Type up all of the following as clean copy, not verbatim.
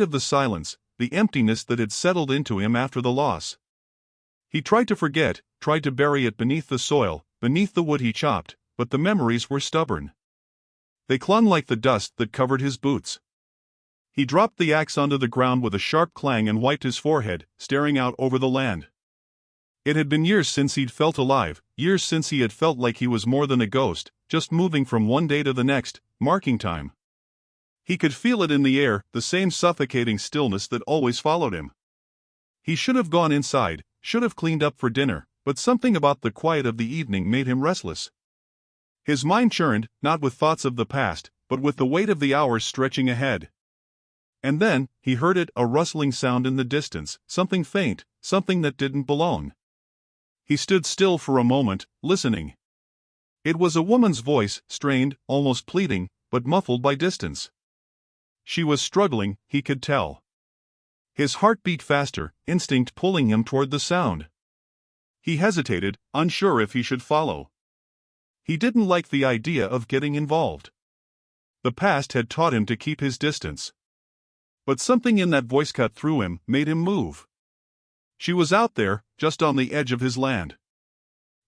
of the silence, the emptiness that had settled into him after the loss. He tried to forget, tried to bury it beneath the soil, beneath the wood he chopped, but the memories were stubborn. They clung like the dust that covered his boots. He dropped the axe onto the ground with a sharp clang and wiped his forehead, staring out over the land. It had been years since he'd felt alive, years since he had felt like he was more than a ghost, just moving from one day to the next, marking time. He could feel it in the air, the same suffocating stillness that always followed him. He should have gone inside, should have cleaned up for dinner, but something about the quiet of the evening made him restless. His mind churned, not with thoughts of the past, but with the weight of the hours stretching ahead. And then, he heard it, a rustling sound in the distance, something faint, something that didn't belong. He stood still for a moment, listening. It was a woman's voice, strained, almost pleading, but muffled by distance. She was struggling, he could tell. His heart beat faster, instinct pulling him toward the sound. He hesitated, unsure if he should follow. He didn't like the idea of getting involved. The past had taught him to keep his distance. But something in that voice cut through him, made him move. She was out there, just on the edge of his land.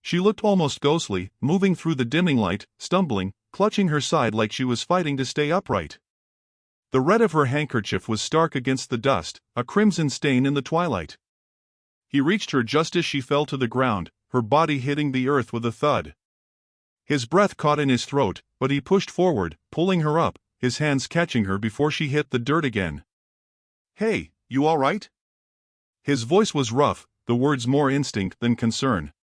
She looked almost ghostly, moving through the dimming light, stumbling, clutching her side like she was fighting to stay upright. The red of her handkerchief was stark against the dust, a crimson stain in the twilight. He reached her just as she fell to the ground, her body hitting the earth with a thud. His breath caught in his throat, but he pushed forward, pulling her up, his hands catching her before she hit the dirt again. "Hey, you all right?" His voice was rough, the words more instinct than concern.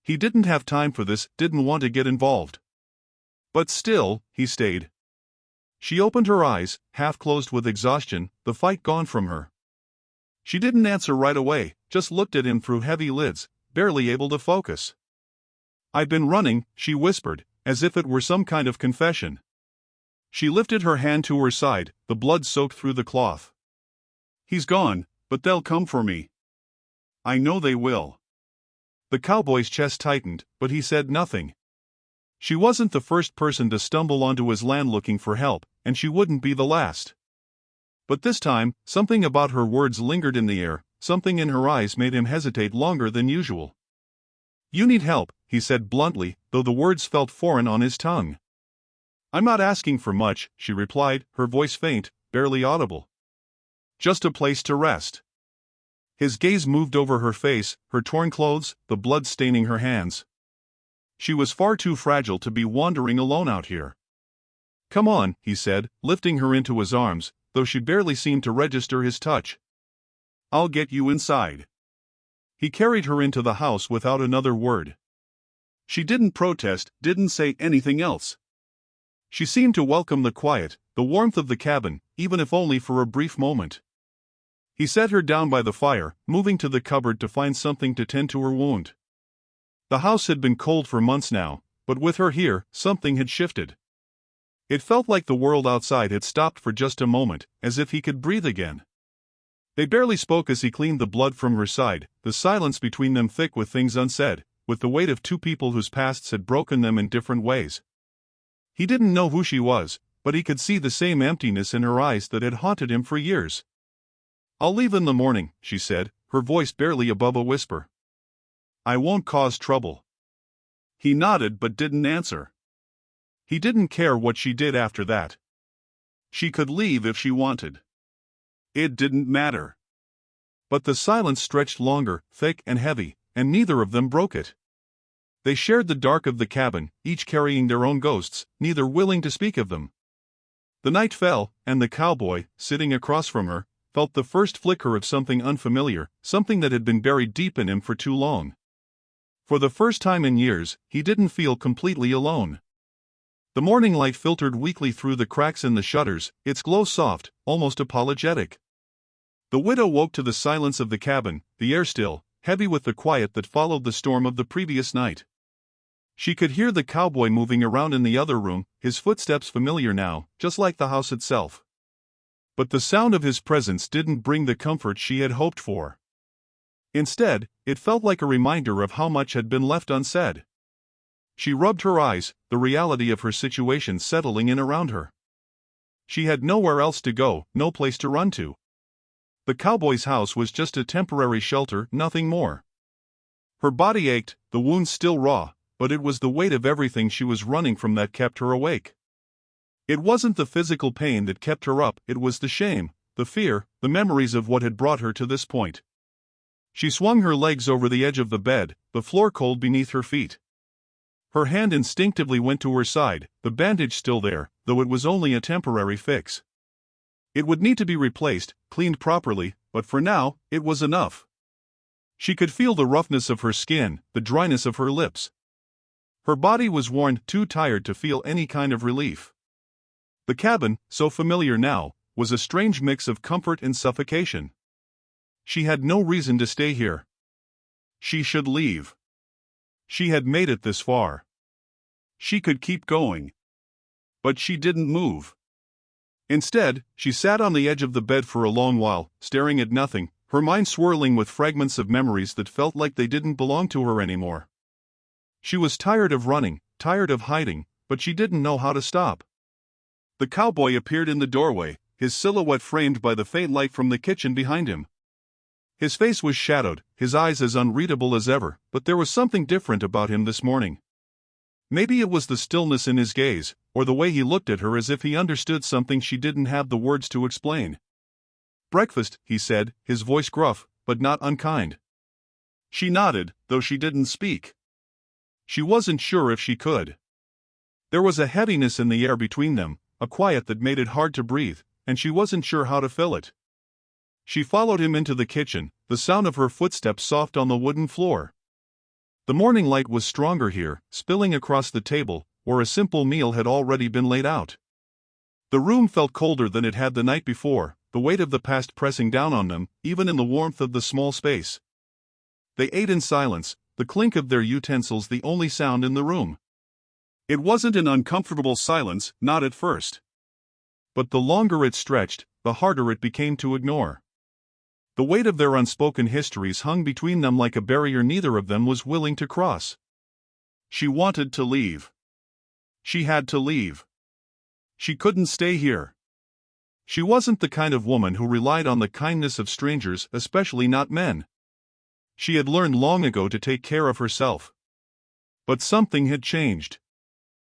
He didn't have time for this, didn't want to get involved. But still, he stayed. She opened her eyes, half closed with exhaustion, the fight gone from her. She didn't answer right away, just looked at him through heavy lids, barely able to focus. "I've been running," she whispered, as if it were some kind of confession. She lifted her hand to her side, the blood soaked through the cloth. "He's gone, but they'll come for me. I know they will." The cowboy's chest tightened, but he said nothing. She wasn't the first person to stumble onto his land looking for help, and she wouldn't be the last. But this time, something about her words lingered in the air, something in her eyes made him hesitate longer than usual. "You need help," he said bluntly, though the words felt foreign on his tongue. "I'm not asking for much," she replied, her voice faint, barely audible. "Just a place to rest." His gaze moved over her face, her torn clothes, the blood staining her hands. She was far too fragile to be wandering alone out here. "Come on," he said, lifting her into his arms, though she barely seemed to register his touch. "I'll get you inside." He carried her into the house without another word. She didn't protest, didn't say anything else. She seemed to welcome the quiet, the warmth of the cabin, even if only for a brief moment. He set her down by the fire, moving to the cupboard to find something to tend to her wound. The house had been cold for months now, but with her here, something had shifted. It felt like the world outside had stopped for just a moment, as if he could breathe again. They barely spoke as he cleaned the blood from her side, the silence between them thick with things unsaid, with the weight of two people whose pasts had broken them in different ways. He didn't know who she was, but he could see the same emptiness in her eyes that had haunted him for years. "I'll leave in the morning," she said, her voice barely above a whisper. "I won't cause trouble." He nodded but didn't answer. He didn't care what she did after that. She could leave if she wanted. It didn't matter. But the silence stretched longer, thick and heavy, and neither of them broke it. They shared the dark of the cabin, each carrying their own ghosts, neither willing to speak of them. The night fell, and the cowboy, sitting across from her, felt the first flicker of something unfamiliar, something that had been buried deep in him for too long. For the first time in years, he didn't feel completely alone. The morning light filtered weakly through the cracks in the shutters, its glow soft, almost apologetic. The widow woke to the silence of the cabin, the air still, heavy with the quiet that followed the storm of the previous night. She could hear the cowboy moving around in the other room, his footsteps familiar now, just like the house itself. But the sound of his presence didn't bring the comfort she had hoped for. Instead, it felt like a reminder of how much had been left unsaid. She rubbed her eyes, the reality of her situation settling in around her. She had nowhere else to go, no place to run to. The cowboy's house was just a temporary shelter, nothing more. Her body ached, the wounds still raw, but it was the weight of everything she was running from that kept her awake. It wasn't the physical pain that kept her up, it was the shame, the fear, the memories of what had brought her to this point. She swung her legs over the edge of the bed, the floor cold beneath her feet. Her hand instinctively went to her side, the bandage still there, though it was only a temporary fix. It would need to be replaced, cleaned properly, but for now, it was enough. She could feel the roughness of her skin, the dryness of her lips. Her body was worn, too tired to feel any kind of relief. The cabin, so familiar now, was a strange mix of comfort and suffocation. She had no reason to stay here. She should leave. She had made it this far. She could keep going. But she didn't move. Instead, she sat on the edge of the bed for a long while, staring at nothing, her mind swirling with fragments of memories that felt like they didn't belong to her anymore. She was tired of running, tired of hiding, but she didn't know how to stop. The cowboy appeared in the doorway, his silhouette framed by the faint light from the kitchen behind him. His face was shadowed, his eyes as unreadable as ever, but there was something different about him this morning. Maybe it was the stillness in his gaze, or the way he looked at her as if he understood something she didn't have the words to explain. "Breakfast," he said, his voice gruff, but not unkind. She nodded, though she didn't speak. She wasn't sure if she could. There was a heaviness in the air between them, a quiet that made it hard to breathe, and she wasn't sure how to fill it. She followed him into the kitchen, the sound of her footsteps soft on the wooden floor. The morning light was stronger here, spilling across the table, where a simple meal had already been laid out. The room felt colder than it had the night before, the weight of the past pressing down on them, even in the warmth of the small space. They ate in silence, the clink of their utensils the only sound in the room. It wasn't an uncomfortable silence, not at first. But the longer it stretched, the harder it became to ignore. The weight of their unspoken histories hung between them like a barrier neither of them was willing to cross. She wanted to leave. She had to leave. She couldn't stay here. She wasn't the kind of woman who relied on the kindness of strangers, especially not men. She had learned long ago to take care of herself. But something had changed.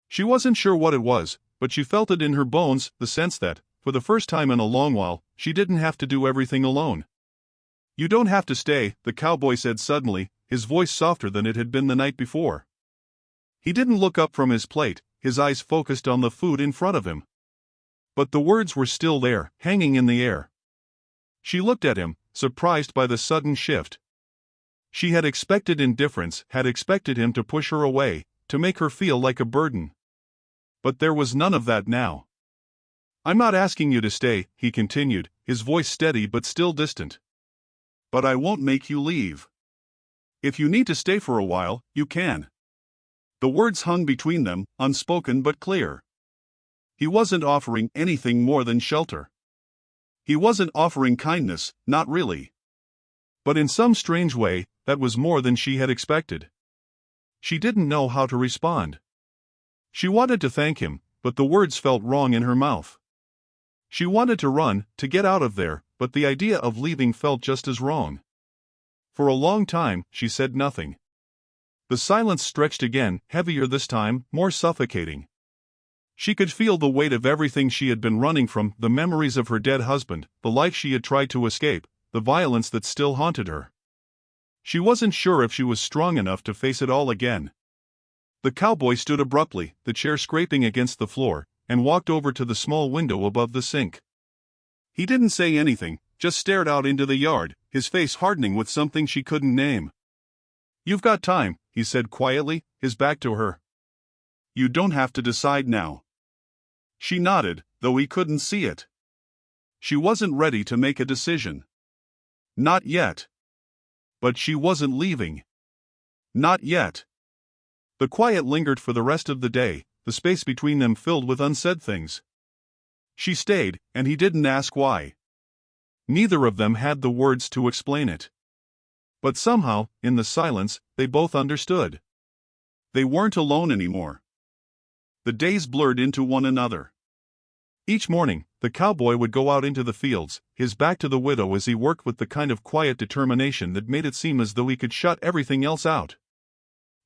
She wasn't sure what it was, but she felt it in her bones, the sense that, for the first time in a long while, she didn't have to do everything alone. "You don't have to stay," the cowboy said suddenly, his voice softer than it had been the night before. He didn't look up from his plate, his eyes focused on the food in front of him. But the words were still there, hanging in the air. She looked at him, surprised by the sudden shift. She had expected indifference, had expected him to push her away, to make her feel like a burden. But there was none of that now. "I'm not asking you to stay," he continued, his voice steady but still distant. "But I won't make you leave. If you need to stay for a while, you can." The words hung between them, unspoken but clear. He wasn't offering anything more than shelter. He wasn't offering kindness, not really. But in some strange way, that was more than she had expected. She didn't know how to respond. She wanted to thank him, but the words felt wrong in her mouth. She wanted to run, to get out of there, but the idea of leaving felt just as wrong. For a long time, she said nothing. The silence stretched again, heavier this time, more suffocating. She could feel the weight of everything she had been running from, the memories of her dead husband, the life she had tried to escape, the violence that still haunted her. She wasn't sure if she was strong enough to face it all again. The cowboy stood abruptly, the chair scraping against the floor, and walked over to the small window above the sink. He didn't say anything, just stared out into the yard, his face hardening with something she couldn't name. "You've got time," he said quietly, his back to her. "You don't have to decide now." She nodded, though he couldn't see it. She wasn't ready to make a decision. Not yet. But she wasn't leaving. Not yet. The quiet lingered for the rest of the day, the space between them filled with unsaid things. She stayed, and he didn't ask why. Neither of them had the words to explain it. But somehow, in the silence, they both understood. They weren't alone anymore. The days blurred into one another. Each morning, the cowboy would go out into the fields, his back to the widow as he worked with the kind of quiet determination that made it seem as though he could shut everything else out.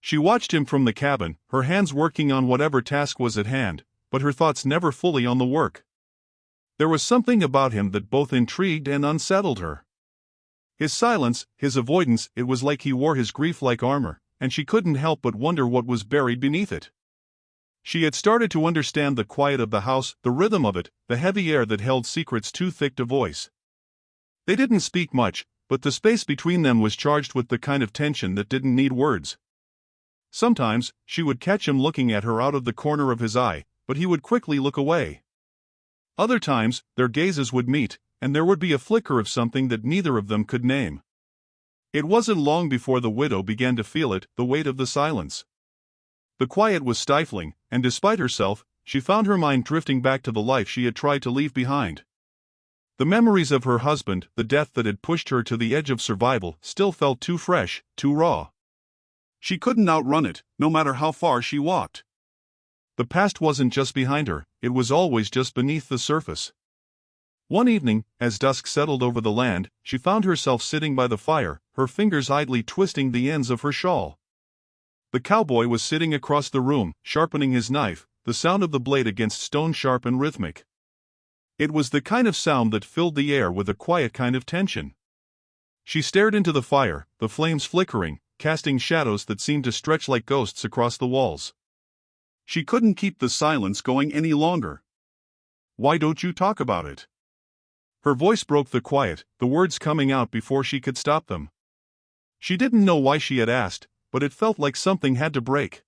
She watched him from the cabin, her hands working on whatever task was at hand, but her thoughts never fully on the work. There was something about him that both intrigued and unsettled her. His silence, his avoidance, it was like he wore his grief like armor, and she couldn't help but wonder what was buried beneath it. She had started to understand the quiet of the house, the rhythm of it, the heavy air that held secrets too thick to voice. They didn't speak much, but the space between them was charged with the kind of tension that didn't need words. Sometimes, she would catch him looking at her out of the corner of his eye, but he would quickly look away. Other times, their gazes would meet, and there would be a flicker of something that neither of them could name. It wasn't long before the widow began to feel it, the weight of the silence. The quiet was stifling, and despite herself, she found her mind drifting back to the life she had tried to leave behind. The memories of her husband, the death that had pushed her to the edge of survival, still felt too fresh, too raw. She couldn't outrun it, no matter how far she walked. The past wasn't just behind her, it was always just beneath the surface. One evening, as dusk settled over the land, she found herself sitting by the fire, her fingers idly twisting the ends of her shawl. The cowboy was sitting across the room, sharpening his knife, the sound of the blade against stone sharp and rhythmic. It was the kind of sound that filled the air with a quiet kind of tension. She stared into the fire, the flames flickering, casting shadows that seemed to stretch like ghosts across the walls. She couldn't keep the silence going any longer. "Why don't you talk about it?" Her voice broke the quiet, the words coming out before she could stop them. She didn't know why she had asked, but it felt like something had to break.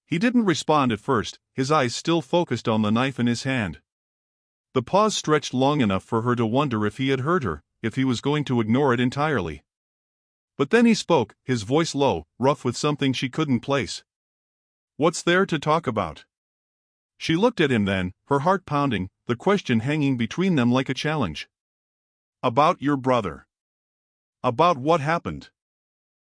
He didn't respond at first, his eyes still focused on the knife in his hand. The pause stretched long enough for her to wonder if he had heard her, if he was going to ignore it entirely. But then he spoke, his voice low, rough with something she couldn't place. "What's there to talk about?" She looked at him then, her heart pounding, the question hanging between them like a challenge. "About your brother. About what happened."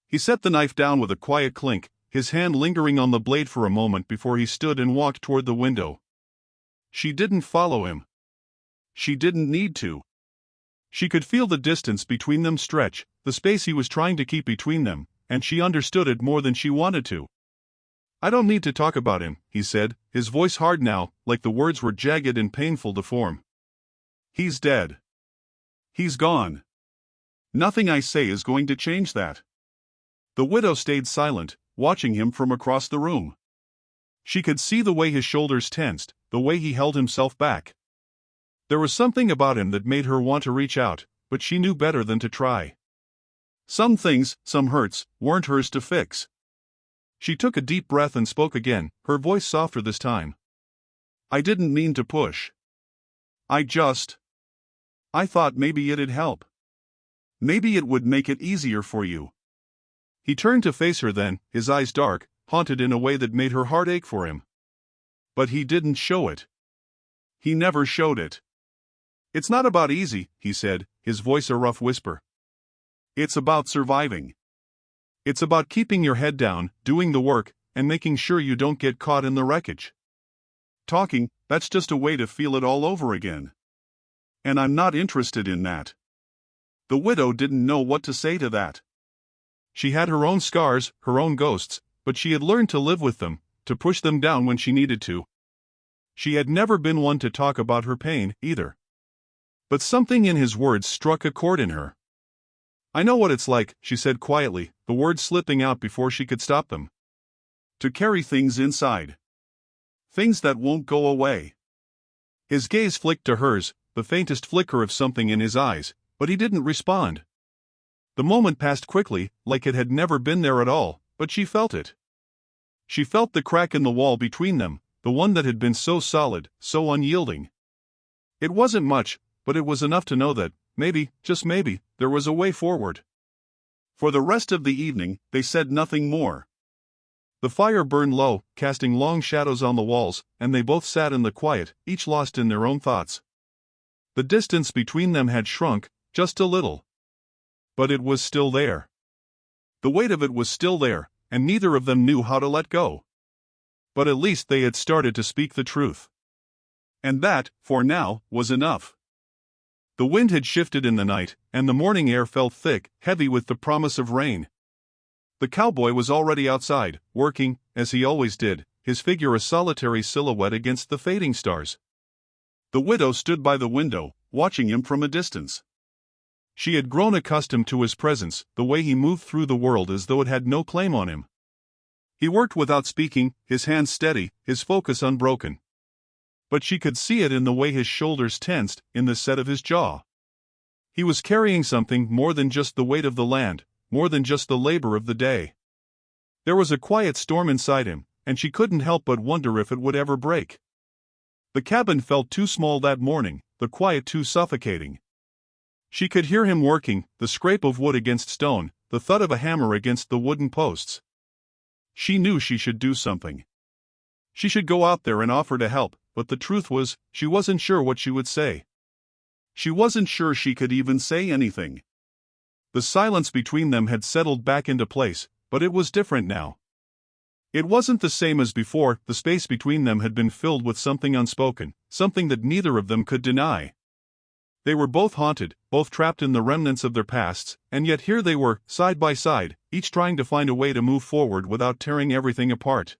He set the knife down with a quiet clink, his hand lingering on the blade for a moment before he stood and walked toward the window. She didn't follow him. She didn't need to. She could feel the distance between them stretch, the space he was trying to keep between them, and she understood it more than she wanted to. "I don't need to talk about him," he said, his voice hard now, like the words were jagged and painful to form. "He's dead. He's gone. Nothing I say is going to change that." The widow stayed silent, watching him from across the room. She could see the way his shoulders tensed, the way he held himself back. There was something about him that made her want to reach out, but she knew better than to try. Some things, some hurts, weren't hers to fix. She took a deep breath and spoke again, her voice softer this time. "I didn't mean to push. I thought maybe it'd help. Maybe it would make it easier for you." He turned to face her then, his eyes dark, haunted in a way that made her heart ache for him. But he didn't show it. He never showed it. "It's not about easy," he said, his voice a rough whisper. "It's about surviving. It's about keeping your head down, doing the work, and making sure you don't get caught in the wreckage. Talking, that's just a way to feel it all over again. And I'm not interested in that." The widow didn't know what to say to that. She had her own scars, her own ghosts, but she had learned to live with them, to push them down when she needed to. She had never been one to talk about her pain, either. But something in his words struck a chord in her. "I know what it's like," she said quietly, the words slipping out before she could stop them. "To carry things inside. Things that won't go away." His gaze flicked to hers, the faintest flicker of something in his eyes, but he didn't respond. The moment passed quickly, like it had never been there at all, but she felt it. She felt the crack in the wall between them, the one that had been so solid, so unyielding. It wasn't much, but it was enough to know that, maybe, just maybe, there was a way forward. For the rest of the evening, they said nothing more. The fire burned low, casting long shadows on the walls, and they both sat in the quiet, each lost in their own thoughts. The distance between them had shrunk, just a little. But it was still there. The weight of it was still there, and neither of them knew how to let go. But at least they had started to speak the truth. And that, for now, was enough. The wind had shifted in the night, and the morning air felt thick, heavy with the promise of rain. The cowboy was already outside, working, as he always did, his figure a solitary silhouette against the fading stars. The widow stood by the window, watching him from a distance. She had grown accustomed to his presence, the way he moved through the world as though it had no claim on him. He worked without speaking, his hands steady, his focus unbroken. But she could see it in the way his shoulders tensed, in the set of his jaw. He was carrying something more than just the weight of the land, more than just the labor of the day. There was a quiet storm inside him, and she couldn't help but wonder if it would ever break. The cabin felt too small that morning, the quiet too suffocating. She could hear him working, the scrape of wood against stone, the thud of a hammer against the wooden posts. She knew she should do something. She should go out there and offer to help, but the truth was, she wasn't sure what she would say. She wasn't sure she could even say anything. The silence between them had settled back into place, but it was different now. It wasn't the same as before. The space between them had been filled with something unspoken, something that neither of them could deny. They were both haunted, both trapped in the remnants of their pasts, and yet here they were, side by side, each trying to find a way to move forward without tearing everything apart.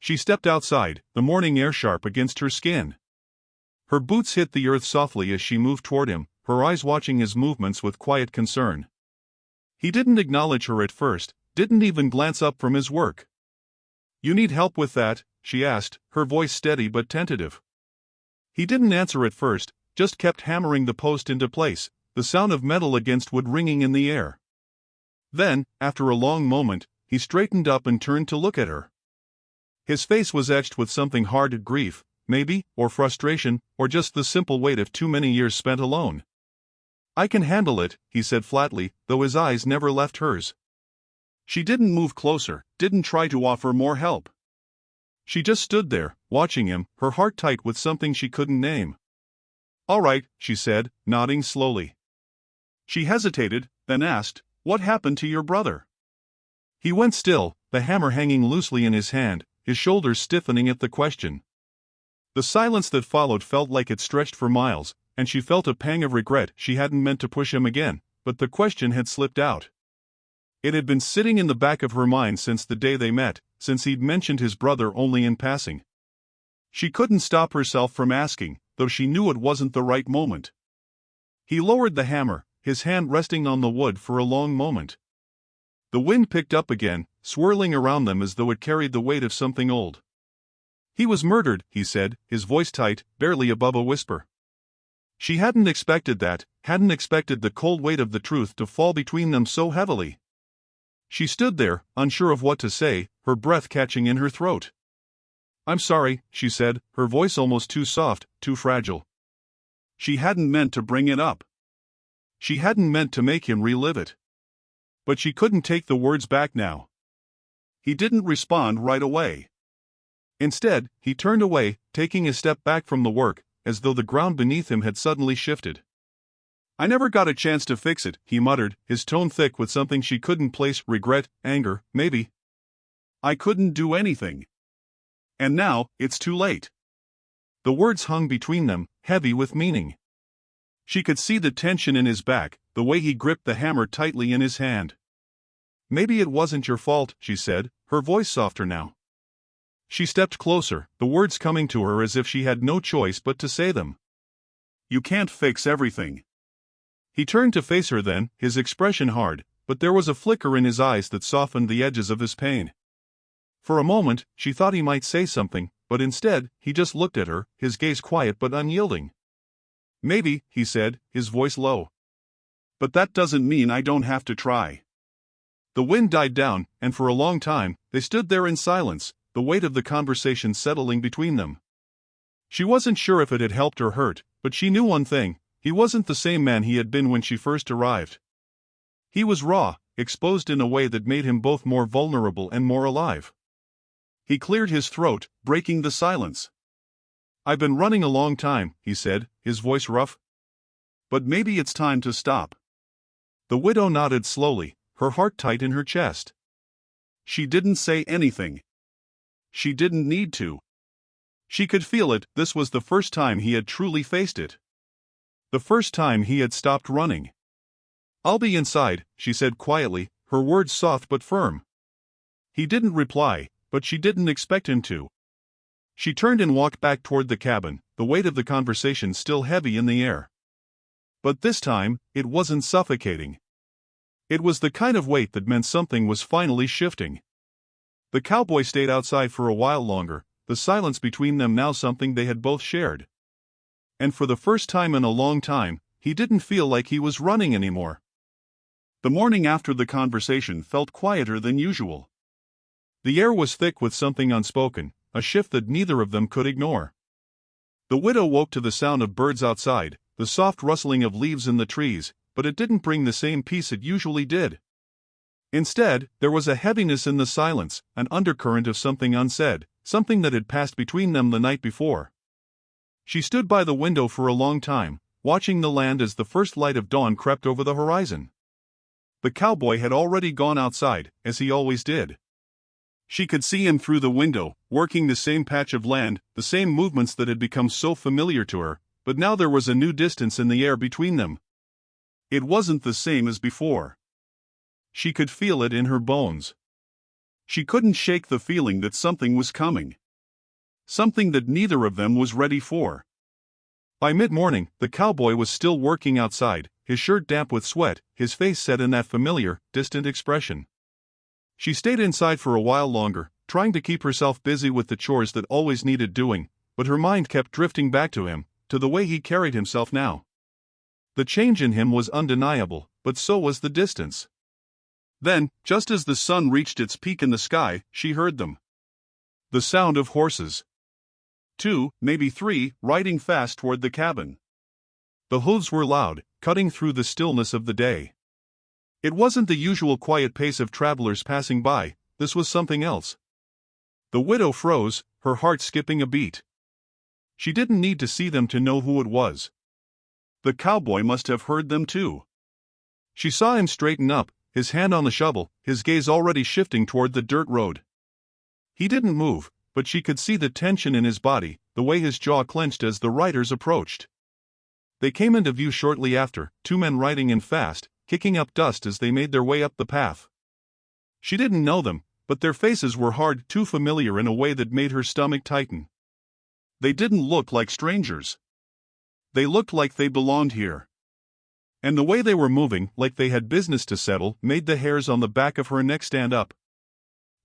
She stepped outside, the morning air sharp against her skin. Her boots hit the earth softly as she moved toward him, her eyes watching his movements with quiet concern. He didn't acknowledge her at first, didn't even glance up from his work. "You need help with that?" she asked, her voice steady but tentative. He didn't answer at first, just kept hammering the post into place, the sound of metal against wood ringing in the air. Then, after a long moment, he straightened up and turned to look at her. His face was etched with something hard, grief, maybe, or frustration, or just the simple weight of too many years spent alone. "I can handle it," he said flatly, though his eyes never left hers. She didn't move closer, didn't try to offer more help. She just stood there, watching him, her heart tight with something she couldn't name. "All right," she said, nodding slowly. She hesitated, then asked, "What happened to your brother?" He went still, the hammer hanging loosely in his hand, his shoulders stiffening at the question. The silence that followed felt like it stretched for miles, and she felt a pang of regret. She hadn't meant to push him again, but the question had slipped out. It had been sitting in the back of her mind since the day they met, since he'd mentioned his brother only in passing. She couldn't stop herself from asking, though she knew it wasn't the right moment. He lowered the hammer, his hand resting on the wood for a long moment. The wind picked up again, swirling around them as though it carried the weight of something old. "He was murdered," he said, his voice tight, barely above a whisper. She hadn't expected that, hadn't expected the cold weight of the truth to fall between them so heavily. She stood there, unsure of what to say, her breath catching in her throat. "I'm sorry," she said, her voice almost too soft, too fragile. She hadn't meant to bring it up. She hadn't meant to make him relive it. But she couldn't take the words back now. He didn't respond right away. Instead, he turned away, taking a step back from the work, as though the ground beneath him had suddenly shifted. "I never got a chance to fix it," he muttered, his tone thick with something she couldn't place, regret, anger, maybe. "I couldn't do anything. And now, it's too late." The words hung between them, heavy with meaning. She could see the tension in his back, the way he gripped the hammer tightly in his hand. "Maybe it wasn't your fault," she said, her voice softer now. She stepped closer, the words coming to her as if she had no choice but to say them. "You can't fix everything." He turned to face her then, his expression hard, but there was a flicker in his eyes that softened the edges of his pain. For a moment, she thought he might say something, but instead, he just looked at her, his gaze quiet but unyielding. "Maybe," he said, his voice low. "But that doesn't mean I don't have to try." The wind died down, and for a long time, they stood there in silence, the weight of the conversation settling between them. She wasn't sure if it had helped or hurt, but she knew one thing: he wasn't the same man he had been when she first arrived. He was raw, exposed in a way that made him both more vulnerable and more alive. He cleared his throat, breaking the silence. "I've been running a long time," he said, his voice rough. "But maybe it's time to stop." The widow nodded slowly, her heart tight in her chest. She didn't say anything. She didn't need to. She could feel it. This was the first time he had truly faced it. The first time he had stopped running. "I'll be inside," she said quietly, her words soft but firm. He didn't reply, but she didn't expect him to. She turned and walked back toward the cabin, the weight of the conversation still heavy in the air. But this time, it wasn't suffocating. It was the kind of weight that meant something was finally shifting. The cowboy stayed outside for a while longer, the silence between them now something they had both shared. And for the first time in a long time, he didn't feel like he was running anymore. The morning after the conversation felt quieter than usual. The air was thick with something unspoken, a shift that neither of them could ignore. The widow woke to the sound of birds outside, the soft rustling of leaves in the trees, but it didn't bring the same peace it usually did. Instead, there was a heaviness in the silence, an undercurrent of something unsaid, something that had passed between them the night before. She stood by the window for a long time, watching the land as the first light of dawn crept over the horizon. The cowboy had already gone outside, as he always did. She could see him through the window, working the same patch of land, the same movements that had become so familiar to her, but now there was a new distance in the air between them. It wasn't the same as before. She could feel it in her bones. She couldn't shake the feeling that something was coming. Something that neither of them was ready for. By mid-morning, the cowboy was still working outside, his shirt damp with sweat, his face set in that familiar, distant expression. She stayed inside for a while longer, trying to keep herself busy with the chores that always needed doing, but her mind kept drifting back to him, to the way he carried himself now. The change in him was undeniable, but so was the distance. Then, just as the sun reached its peak in the sky, she heard them. The sound of horses. 2, maybe 3, riding fast toward the cabin. The hooves were loud, cutting through the stillness of the day. It wasn't the usual quiet pace of travelers passing by, this was something else. The widow froze, her heart skipping a beat. She didn't need to see them to know who it was. The cowboy must have heard them too. She saw him straighten up, his hand on the shovel, his gaze already shifting toward the dirt road. He didn't move, but she could see the tension in his body, the way his jaw clenched as the riders approached. They came into view shortly after, 2 men riding in fast, kicking up dust as they made their way up the path. She didn't know them, but their faces were hard, too familiar in a way that made her stomach tighten. They didn't look like strangers. They looked like they belonged here. And the way they were moving, like they had business to settle, made the hairs on the back of her neck stand up.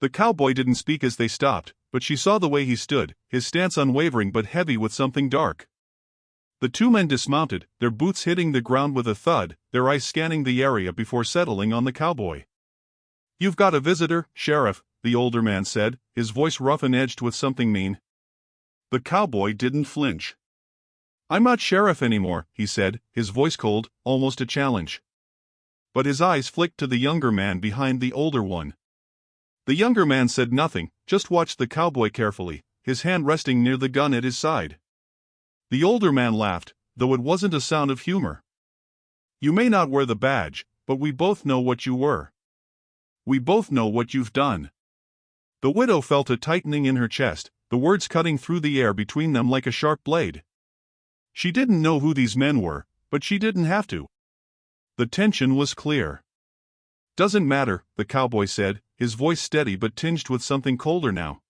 The cowboy didn't speak as they stopped, but she saw the way he stood, his stance unwavering but heavy with something dark. The 2 men dismounted, their boots hitting the ground with a thud, their eyes scanning the area before settling on the cowboy. "You've got a visitor, Sheriff," the older man said, his voice rough and edged with something mean. The cowboy didn't flinch. "I'm not sheriff anymore," he said, his voice cold, almost a challenge. But his eyes flicked to the younger man behind the older one. The younger man said nothing, just watched the cowboy carefully, his hand resting near the gun at his side. The older man laughed, though it wasn't a sound of humor. "You may not wear the badge, but we both know what you were. We both know what you've done." The widow felt a tightening in her chest, the words cutting through the air between them like a sharp blade. She didn't know who these men were, but she didn't have to. The tension was clear. "Doesn't matter," the cowboy said, his voice steady but tinged with something colder now.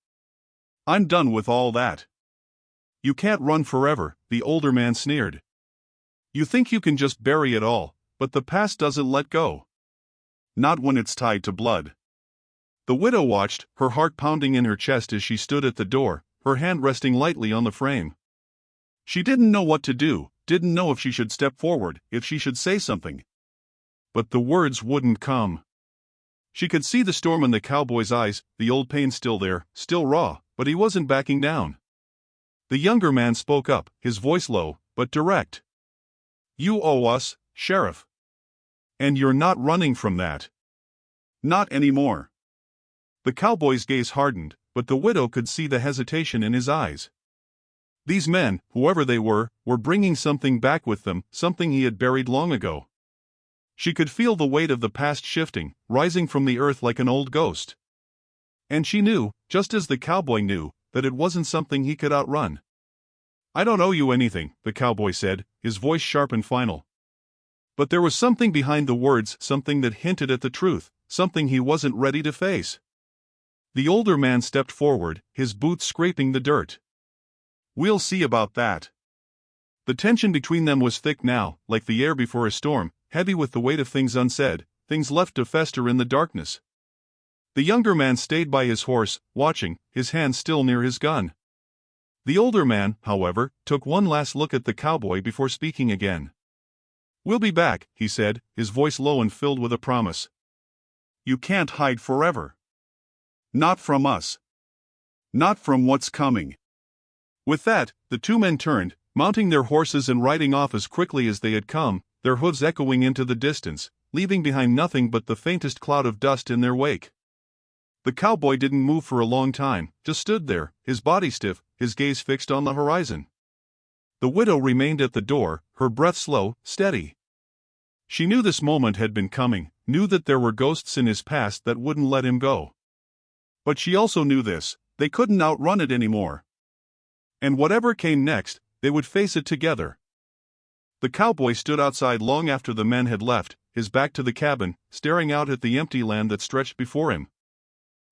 "I'm done with all that." "You can't run forever," the older man sneered. "You think you can just bury it all, but the past doesn't let go. Not when it's tied to blood." The widow watched, her heart pounding in her chest as she stood at the door, her hand resting lightly on the frame. She didn't know what to do, didn't know if she should step forward, if she should say something. But the words wouldn't come. She could see the storm in the cowboy's eyes, the old pain still there, still raw, but he wasn't backing down. The younger man spoke up, his voice low, but direct. "You owe us, Sheriff. And you're not running from that. Not anymore." The cowboy's gaze hardened, but the widow could see the hesitation in his eyes. These men, whoever they were bringing something back with them, something he had buried long ago. She could feel the weight of the past shifting, rising from the earth like an old ghost. And she knew, just as the cowboy knew, that it wasn't something he could outrun. "I don't owe you anything," the cowboy said, his voice sharp and final. But there was something behind the words, something that hinted at the truth, something he wasn't ready to face. The older man stepped forward, his boots scraping the dirt. "We'll see about that." The tension between them was thick now, like the air before a storm, heavy with the weight of things unsaid, things left to fester in the darkness. The younger man stayed by his horse, watching, his hand still near his gun. The older man, however, took one last look at the cowboy before speaking again. "We'll be back," he said, his voice low and filled with a promise. "You can't hide forever. Not from us. Not from what's coming." With that, the two men turned, mounting their horses and riding off as quickly as they had come, their hooves echoing into the distance, leaving behind nothing but the faintest cloud of dust in their wake. The cowboy didn't move for a long time, just stood there, his body stiff, his gaze fixed on the horizon. The widow remained at the door, her breath slow, steady. She knew this moment had been coming, knew that there were ghosts in his past that wouldn't let him go. But she also knew this: they couldn't outrun it anymore. And whatever came next, they would face it together. The cowboy stood outside long after the men had left, his back to the cabin, staring out at the empty land that stretched before him.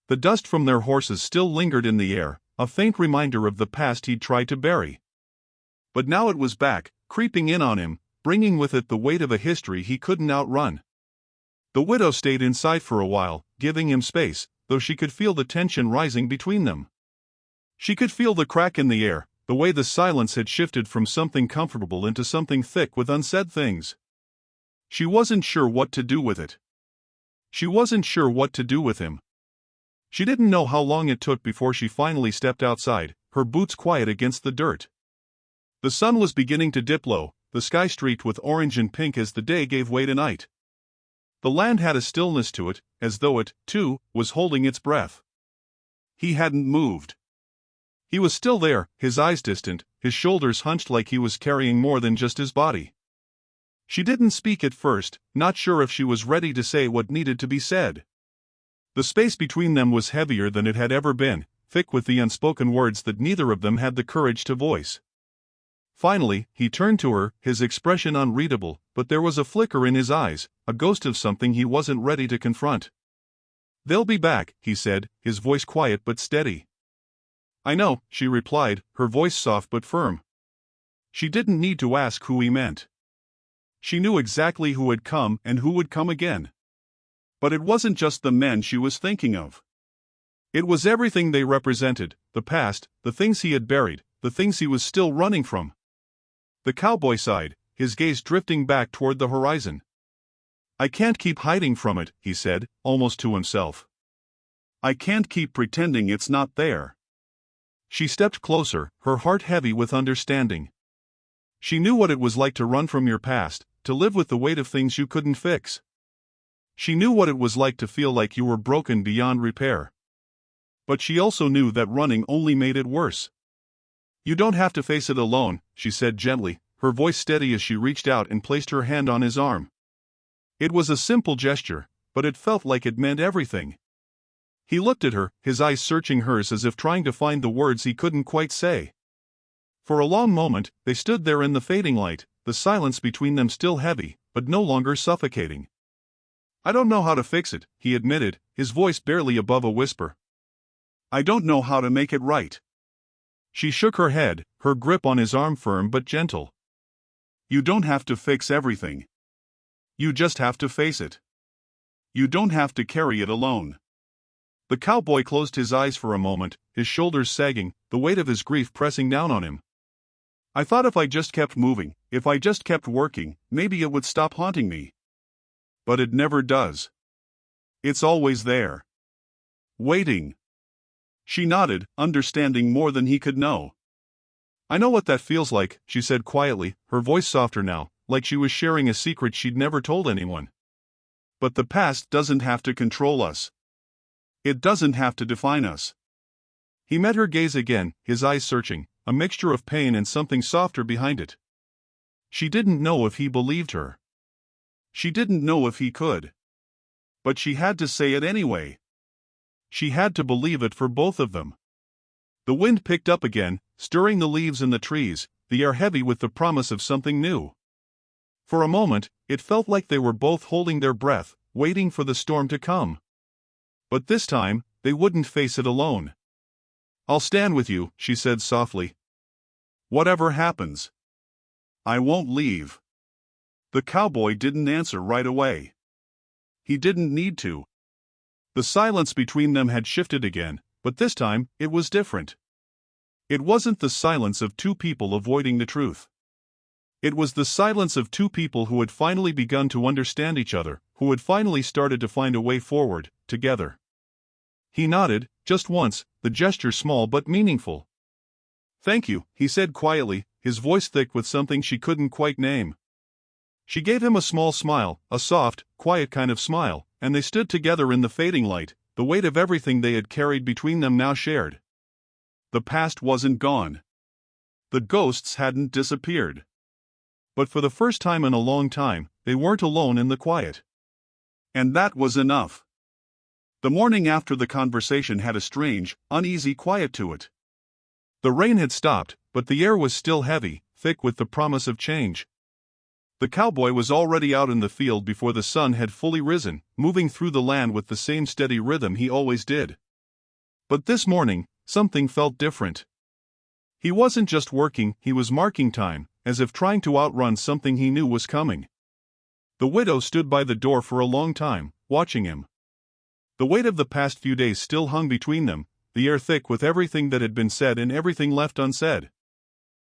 The dust from their horses still lingered in the air, a faint reminder of the past he'd tried to bury. But now it was back, creeping in on him, bringing with it the weight of a history he couldn't outrun. The widow stayed inside for a while, giving him space, though she could feel the tension rising between them. She could feel the crack in the air, the way the silence had shifted from something comfortable into something thick with unsaid things. She wasn't sure what to do with it. She wasn't sure what to do with him. She didn't know how long it took before she finally stepped outside, her boots quiet against the dirt. The sun was beginning to dip low, the sky streaked with orange and pink as the day gave way to night. The land had a stillness to it, as though it, too, was holding its breath. He hadn't moved. He was still there, his eyes distant, his shoulders hunched like he was carrying more than just his body. She didn't speak at first, not sure if she was ready to say what needed to be said. The space between them was heavier than it had ever been, thick with the unspoken words that neither of them had the courage to voice. Finally, he turned to her, his expression unreadable, but there was a flicker in his eyes, a ghost of something he wasn't ready to confront. "They'll be back," he said, his voice quiet but steady. "I know," she replied, her voice soft but firm. She didn't need to ask who he meant. She knew exactly who had come and who would come again. But it wasn't just the men she was thinking of. It was everything they represented, the past, the things he had buried, the things he was still running from. The cowboy sighed, his gaze drifting back toward the horizon. "I can't keep hiding from it," he said, almost to himself. "I can't keep pretending it's not there." She stepped closer, her heart heavy with understanding. She knew what it was like to run from your past, to live with the weight of things you couldn't fix. She knew what it was like to feel like you were broken beyond repair. But she also knew that running only made it worse. "You don't have to face it alone," she said gently, her voice steady as she reached out and placed her hand on his arm. It was a simple gesture, but it felt like it meant everything. He looked at her, his eyes searching hers as if trying to find the words he couldn't quite say. For a long moment, they stood there in the fading light, the silence between them still heavy, but no longer suffocating. "I don't know how to fix it," he admitted, his voice barely above a whisper. "I don't know how to make it right." She shook her head, her grip on his arm firm but gentle. "You don't have to fix everything. You just have to face it. You don't have to carry it alone." The cowboy closed his eyes for a moment, his shoulders sagging, the weight of his grief pressing down on him. "I thought if I just kept moving, if I just kept working, maybe it would stop haunting me. But it never does. It's always there. Waiting." She nodded, understanding more than he could know. "I know what that feels like," she said quietly, her voice softer now, like she was sharing a secret she'd never told anyone. "But the past doesn't have to control us. It doesn't have to define us." He met her gaze again, his eyes searching, a mixture of pain and something softer behind it. She didn't know if he believed her. She didn't know if he could. But she had to say it anyway. She had to believe it for both of them. The wind picked up again, stirring the leaves in the trees, the air heavy with the promise of something new. For a moment, it felt like they were both holding their breath, waiting for the storm to come. But this time, they wouldn't face it alone. "I'll stand with you," she said softly. "Whatever happens. I won't leave." The cowboy didn't answer right away. He didn't need to. The silence between them had shifted again, but this time, it was different. It wasn't the silence of two people avoiding the truth. It was the silence of two people who had finally begun to understand each other, who had finally started to find a way forward, together. He nodded, just once, the gesture small but meaningful. "Thank you," he said quietly, his voice thick with something she couldn't quite name. She gave him a small smile, a soft, quiet kind of smile, and they stood together in the fading light, the weight of everything they had carried between them now shared. The past wasn't gone. The ghosts hadn't disappeared. But for the first time in a long time, they weren't alone in the quiet. And that was enough. The morning after the conversation had a strange, uneasy quiet to it. The rain had stopped, but the air was still heavy, thick with the promise of change. The cowboy was already out in the field before the sun had fully risen, moving through the land with the same steady rhythm he always did. But this morning, something felt different. He wasn't just working, he was marking time, as if trying to outrun something he knew was coming. The widow stood by the door for a long time, watching him. The weight of the past few days still hung between them, the air thick with everything that had been said and everything left unsaid.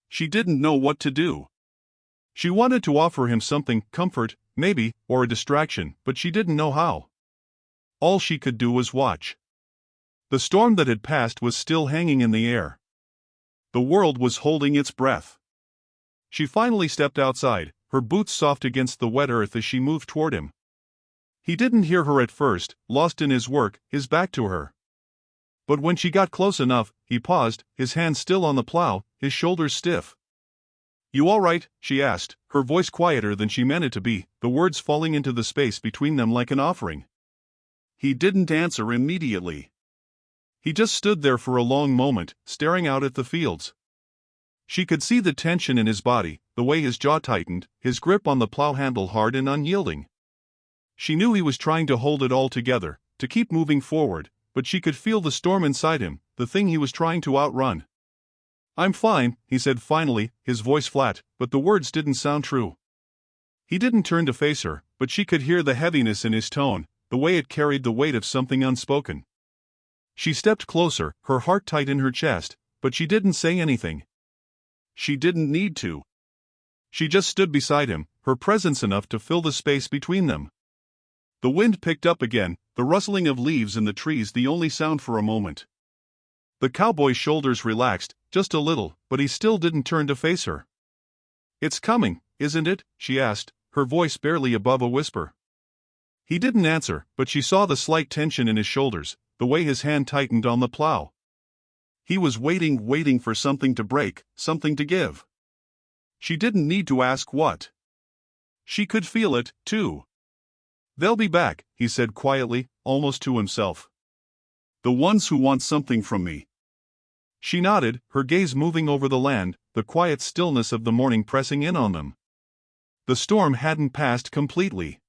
She didn't know what to do. She wanted to offer him something, comfort, maybe, or a distraction, but she didn't know how. All she could do was watch. The storm that had passed was still hanging in the air. The world was holding its breath. She finally stepped outside, her boots soft against the wet earth as she moved toward him. He didn't hear her at first, lost in his work, his back to her. But when she got close enough, he paused, his hands still on the plow, his shoulders stiff. "You all right?" she asked, her voice quieter than she meant it to be, the words falling into the space between them like an offering. He didn't answer immediately. He just stood there for a long moment, staring out at the fields. She could see the tension in his body, the way his jaw tightened, his grip on the plow handle hard and unyielding. She knew he was trying to hold it all together, to keep moving forward, but she could feel the storm inside him, the thing he was trying to outrun. "I'm fine," he said finally, his voice flat, but the words didn't sound true. He didn't turn to face her, but she could hear the heaviness in his tone, the way it carried the weight of something unspoken. She stepped closer, her heart tight in her chest, but she didn't say anything. She didn't need to. She just stood beside him, her presence enough to fill the space between them. The wind picked up again, the rustling of leaves in the trees the only sound for a moment. The cowboy's shoulders relaxed, just a little, but he still didn't turn to face her. "It's coming, isn't it?" she asked, her voice barely above a whisper. He didn't answer, but she saw the slight tension in his shoulders, the way his hand tightened on the plow. He was waiting for something to break, something to give. She didn't need to ask what. She could feel it, too. "They'll be back," he said quietly, almost to himself. "The ones who want something from me." She nodded, her gaze moving over the land, the quiet stillness of the morning pressing in on them. The storm hadn't passed completely.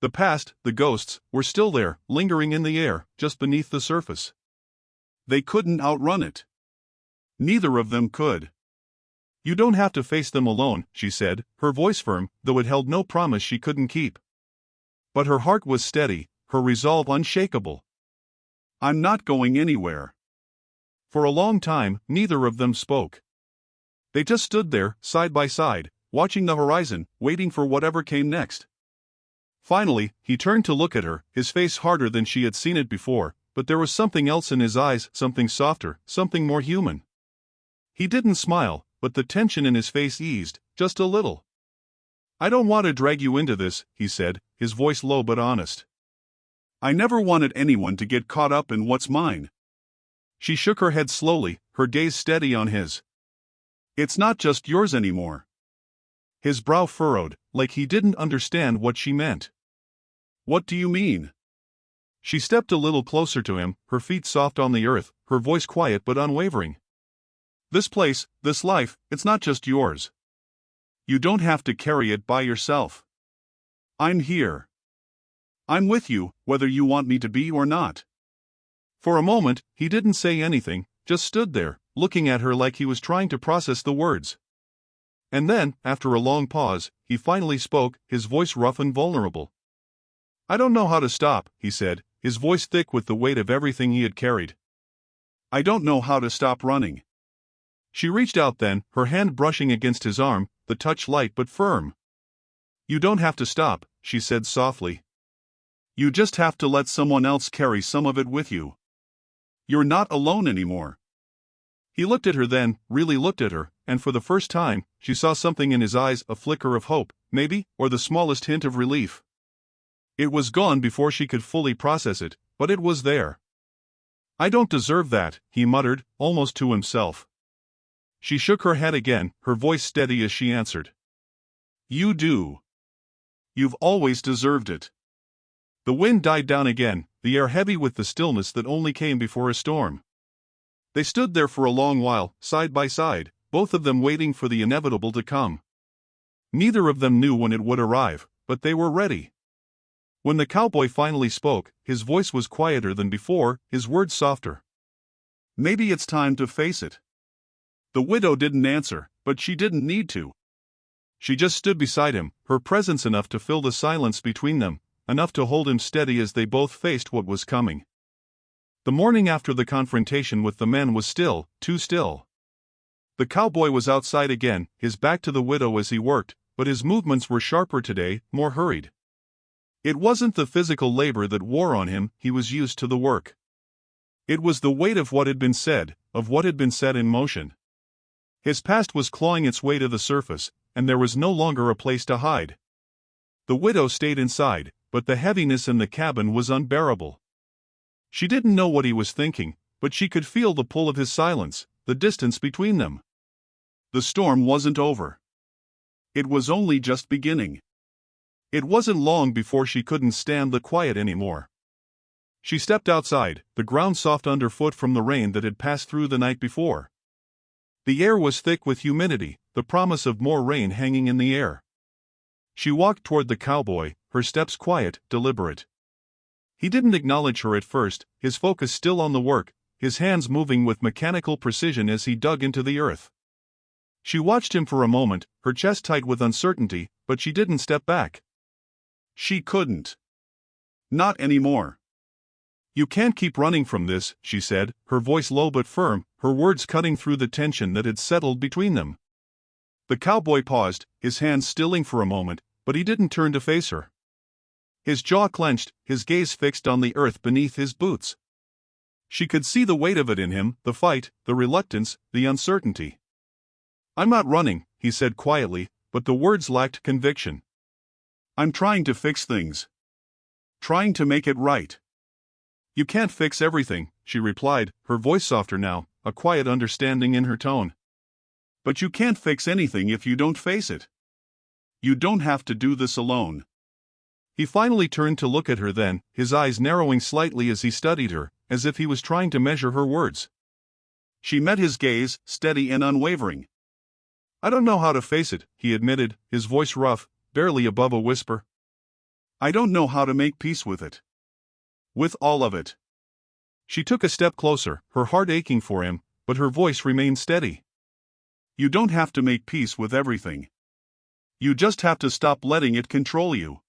The past, the ghosts, were still there, lingering in the air, just beneath the surface. They couldn't outrun it. Neither of them could. "You don't have to face them alone," she said, her voice firm, though it held no promise she couldn't keep. But her heart was steady, her resolve unshakable. "I'm not going anywhere." For a long time, neither of them spoke. They just stood there, side by side, watching the horizon, waiting for whatever came next. Finally, he turned to look at her, his face harder than she had seen it before, but there was something else in his eyes, something softer, something more human. He didn't smile, but the tension in his face eased, just a little. "I don't want to drag you into this," he said, his voice low but honest. "I never wanted anyone to get caught up in what's mine." She shook her head slowly, her gaze steady on his. "It's not just yours anymore." His brow furrowed, like he didn't understand what she meant. "What do you mean?" She stepped a little closer to him, her feet soft on the earth, her voice quiet but unwavering. "This place, this life, it's not just yours. You don't have to carry it by yourself. I'm here. I'm with you, whether you want me to be or not." For a moment, he didn't say anything, just stood there, looking at her like he was trying to process the words. And then, after a long pause, he finally spoke, his voice rough and vulnerable. "I don't know how to stop," he said, his voice thick with the weight of everything he had carried. "I don't know how to stop running." She reached out then, her hand brushing against his arm, the touch light but firm. "You don't have to stop," she said softly. "You just have to let someone else carry some of it with you. You're not alone anymore." He looked at her then, really looked at her, and for the first time, she saw something in his eyes, a flicker of hope, maybe, or the smallest hint of relief. It was gone before she could fully process it, but it was there. "I don't deserve that," he muttered, almost to himself. She shook her head again, her voice steady as she answered. "You do. You've always deserved it." The wind died down again, the air heavy with the stillness that only came before a storm. They stood there for a long while, side by side, both of them waiting for the inevitable to come. Neither of them knew when it would arrive, but they were ready. When the cowboy finally spoke, his voice was quieter than before, his words softer. "Maybe it's time to face it." The widow didn't answer, but she didn't need to. She just stood beside him, her presence enough to fill the silence between them, enough to hold him steady as they both faced what was coming. The morning after the confrontation with the men was still, too still. The cowboy was outside again, his back to the widow as he worked, but his movements were sharper today, more hurried. It wasn't the physical labor that wore on him, he was used to the work. It was the weight of what had been said, of what had been set in motion. His past was clawing its way to the surface, and there was no longer a place to hide. The widow stayed inside, but the heaviness in the cabin was unbearable. She didn't know what he was thinking, but she could feel the pull of his silence, the distance between them. The storm wasn't over. It was only just beginning. It wasn't long before she couldn't stand the quiet anymore. She stepped outside, the ground soft underfoot from the rain that had passed through the night before. The air was thick with humidity, the promise of more rain hanging in the air. She walked toward the cowboy, her steps quiet, deliberate. He didn't acknowledge her at first, his focus still on the work, his hands moving with mechanical precision as he dug into the earth. She watched him for a moment, her chest tight with uncertainty, but she didn't step back. She couldn't. Not anymore. "You can't keep running from this," she said, her voice low but firm, her words cutting through the tension that had settled between them. The cowboy paused, his hands stilling for a moment, but he didn't turn to face her. His jaw clenched, his gaze fixed on the earth beneath his boots. She could see the weight of it in him, the fight, the reluctance, the uncertainty. "I'm not running," he said quietly, but the words lacked conviction. "I'm trying to fix things. Trying to make it right." "You can't fix everything," she replied, her voice softer now, a quiet understanding in her tone. "But you can't fix anything if you don't face it. You don't have to do this alone." He finally turned to look at her then, his eyes narrowing slightly as he studied her, as if he was trying to measure her words. She met his gaze, steady and unwavering. "I don't know how to face it," he admitted, his voice rough, barely above a whisper. "I don't know how to make peace with it. With all of it." She took a step closer, her heart aching for him, but her voice remained steady. "You don't have to make peace with everything. You just have to stop letting it control you."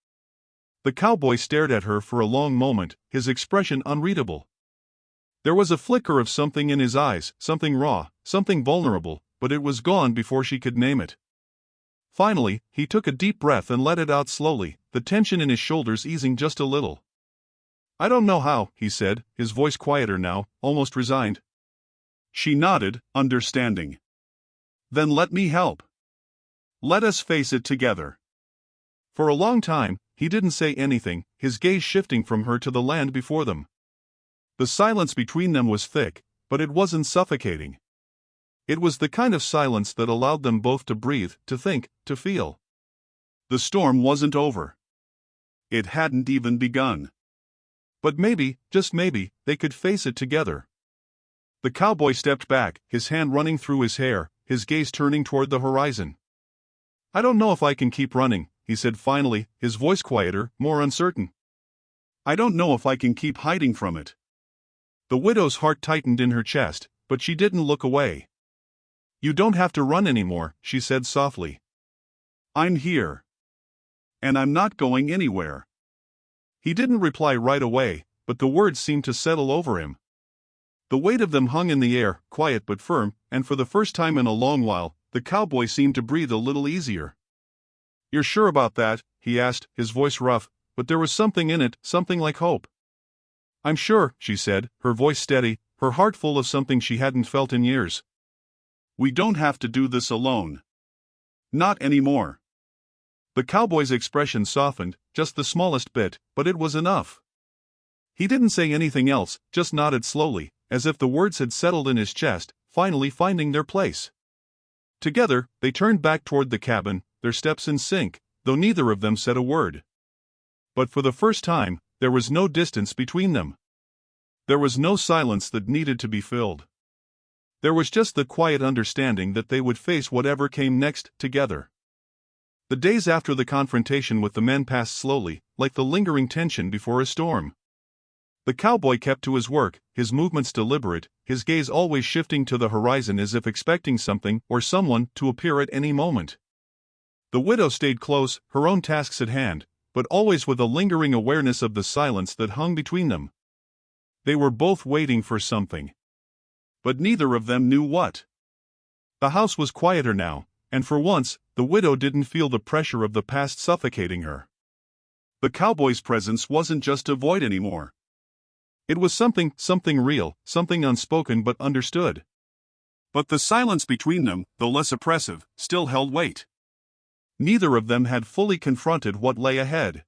The cowboy stared at her for a long moment, his expression unreadable. There was a flicker of something in his eyes, something raw, something vulnerable, but it was gone before she could name it. Finally, he took a deep breath and let it out slowly, the tension in his shoulders easing just a little. "I don't know how," he said, his voice quieter now, almost resigned. She nodded, understanding. "Then let me help. Let us face it together." For a long time, he didn't say anything, his gaze shifting from her to the land before them. The silence between them was thick, but it wasn't suffocating. It was the kind of silence that allowed them both to breathe, to think, to feel. The storm wasn't over. It hadn't even begun. But maybe, just maybe, they could face it together. The cowboy stepped back, his hand running through his hair, his gaze turning toward the horizon. "I don't know if I can keep running," he said finally, his voice quieter, more uncertain. "I don't know if I can keep hiding from it." The widow's heart tightened in her chest, but she didn't look away. "You don't have to run anymore," she said softly. "I'm here. And I'm not going anywhere." He didn't reply right away, but the words seemed to settle over him. The weight of them hung in the air, quiet but firm, and for the first time in a long while, the cowboy seemed to breathe a little easier. "You're sure about that?" he asked, his voice rough, but there was something in it, something like hope. "I'm sure," she said, her voice steady, her heart full of something she hadn't felt in years. "We don't have to do this alone. Not anymore." The cowboy's expression softened, just the smallest bit, but it was enough. He didn't say anything else, just nodded slowly, as if the words had settled in his chest, finally finding their place. Together, they turned back toward the cabin, their steps in sync, though neither of them said a word. But for the first time, there was no distance between them. There was no silence that needed to be filled. There was just the quiet understanding that they would face whatever came next, together. The days after the confrontation with the men passed slowly, like the lingering tension before a storm. The cowboy kept to his work, his movements deliberate, his gaze always shifting to the horizon as if expecting something or someone to appear at any moment. The widow stayed close, her own tasks at hand, but always with a lingering awareness of the silence that hung between them. They were both waiting for something. But neither of them knew what. The house was quieter now, and for once, the widow didn't feel the pressure of the past suffocating her. The cowboy's presence wasn't just a void anymore. It was something real, something unspoken but understood. But the silence between them, though less oppressive, still held weight. Neither of them had fully confronted what lay ahead.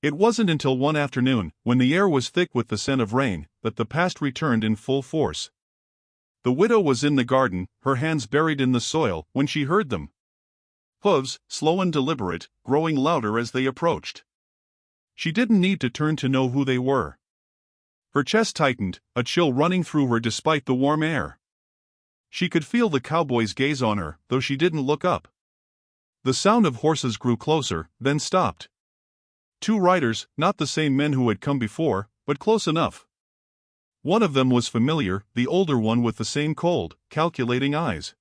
It wasn't until one afternoon, when the air was thick with the scent of rain, that the past returned in full force. The widow was in the garden, her hands buried in the soil, when she heard them. Hooves, slow and deliberate, growing louder as they approached. She didn't need to turn to know who they were. Her chest tightened, a chill running through her despite the warm air. She could feel the cowboy's gaze on her, though she didn't look up. The sound of horses grew closer, then stopped. Two riders, not the same men who had come before, but close enough. One of them was familiar, the older one with the same cold, calculating eyes.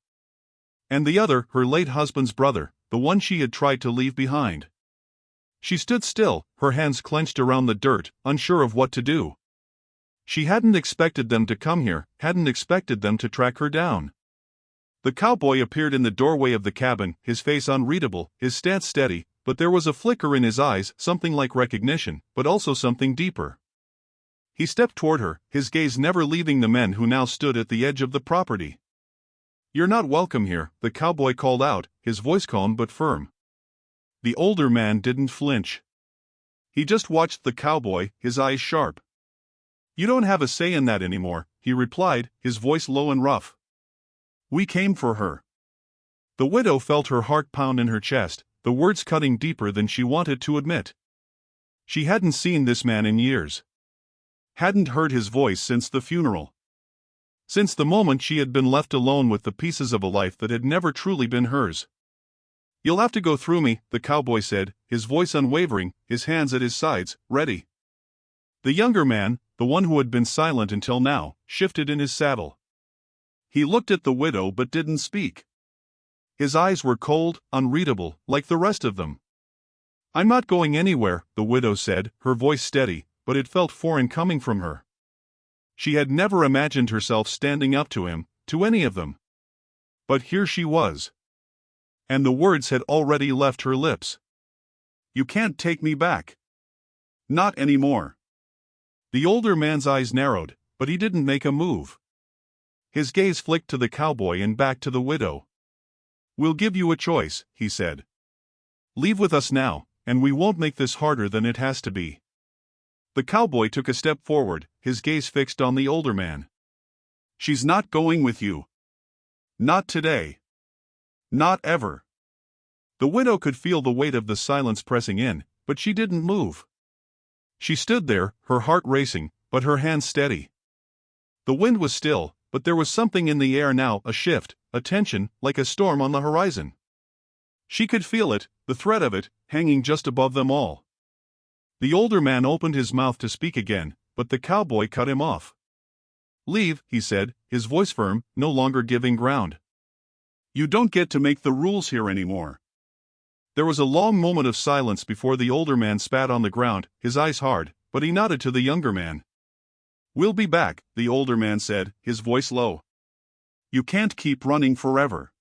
And the other, her late husband's brother, the one she had tried to leave behind. She stood still, her hands clenched around the dirt, unsure of what to do. She hadn't expected them to come here, hadn't expected them to track her down. The cowboy appeared in the doorway of the cabin, his face unreadable, his stance steady, but there was a flicker in his eyes, something like recognition, but also something deeper. He stepped toward her, his gaze never leaving the men who now stood at the edge of the property. "You're not welcome here," the cowboy called out, his voice calm but firm. The older man didn't flinch. He just watched the cowboy, his eyes sharp. "You don't have a say in that anymore," he replied, his voice low and rough. "We came for her." The widow felt her heart pound in her chest, the words cutting deeper than she wanted to admit. She hadn't seen this man in years. Hadn't heard his voice since the funeral. Since the moment she had been left alone with the pieces of a life that had never truly been hers. "You'll have to go through me," the cowboy said, his voice unwavering, his hands at his sides, ready. The younger man, the one who had been silent until now, shifted in his saddle. He looked at the widow but didn't speak. His eyes were cold, unreadable, like the rest of them. "I'm not going anywhere," the widow said, her voice steady, but it felt foreign coming from her. She had never imagined herself standing up to him, to any of them. But here she was. And the words had already left her lips. "You can't take me back. Not anymore." The older man's eyes narrowed, but he didn't make a move. His gaze flicked to the cowboy and back to the widow. "We'll give you a choice," he said. "Leave with us now, and we won't make this harder than it has to be." The cowboy took a step forward, his gaze fixed on the older man. "She's not going with you. Not today. Not ever." The widow could feel the weight of the silence pressing in, but she didn't move. She stood there, her heart racing, but her hands steady. The wind was still, but there was something in the air now, a shift, a tension, like a storm on the horizon. She could feel it, the threat of it, hanging just above them all. The older man opened his mouth to speak again, but the cowboy cut him off. "Leave," he said, his voice firm, no longer giving ground. "You don't get to make the rules here anymore." There was a long moment of silence before the older man spat on the ground, his eyes hard, but he nodded to the younger man. "We'll be back," the older man said, his voice low. "You can't keep running forever."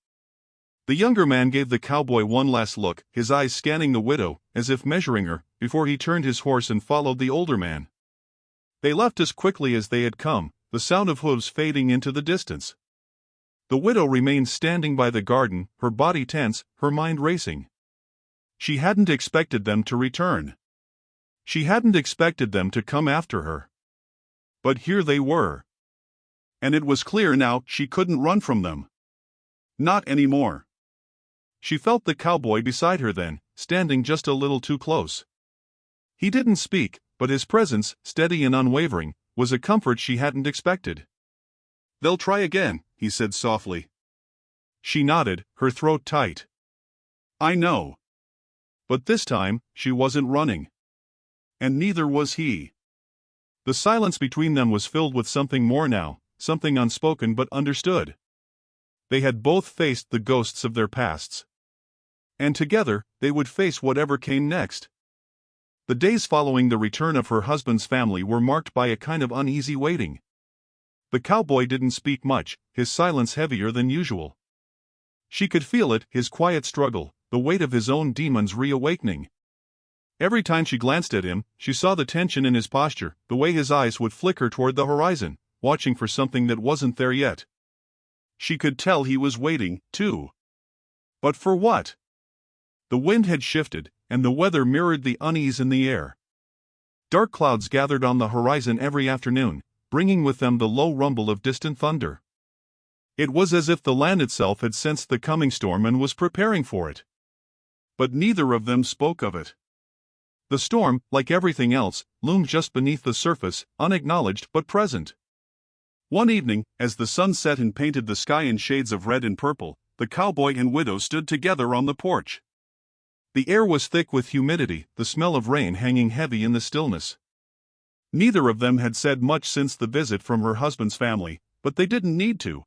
The younger man gave the cowboy one last look, his eyes scanning the widow, as if measuring her, before he turned his horse and followed the older man. They left as quickly as they had come, the sound of hooves fading into the distance. The widow remained standing by the garden, her body tense, her mind racing. She hadn't expected them to return. She hadn't expected them to come after her. But here they were. And it was clear now she couldn't run from them. Not anymore. She felt the cowboy beside her then, standing just a little too close. He didn't speak, but his presence, steady and unwavering, was a comfort she hadn't expected. "They'll try again," he said softly. She nodded, her throat tight. "I know." But this time, she wasn't running. And neither was he. The silence between them was filled with something more now, something unspoken but understood. They had both faced the ghosts of their pasts. And together, they would face whatever came next. The days following the return of her husband's family were marked by a kind of uneasy waiting. The cowboy didn't speak much, his silence heavier than usual. She could feel it, his quiet struggle, the weight of his own demons reawakening. Every time she glanced at him, she saw the tension in his posture, the way his eyes would flicker toward the horizon, watching for something that wasn't there yet. She could tell he was waiting, too. But for what? The wind had shifted, and the weather mirrored the unease in the air. Dark clouds gathered on the horizon every afternoon, bringing with them the low rumble of distant thunder. It was as if the land itself had sensed the coming storm and was preparing for it. But neither of them spoke of it. The storm, like everything else, loomed just beneath the surface, unacknowledged but present. One evening, as the sun set and painted the sky in shades of red and purple, the cowboy and widow stood together on the porch. The air was thick with humidity, the smell of rain hanging heavy in the stillness. Neither of them had said much since the visit from her husband's family, but they didn't need to.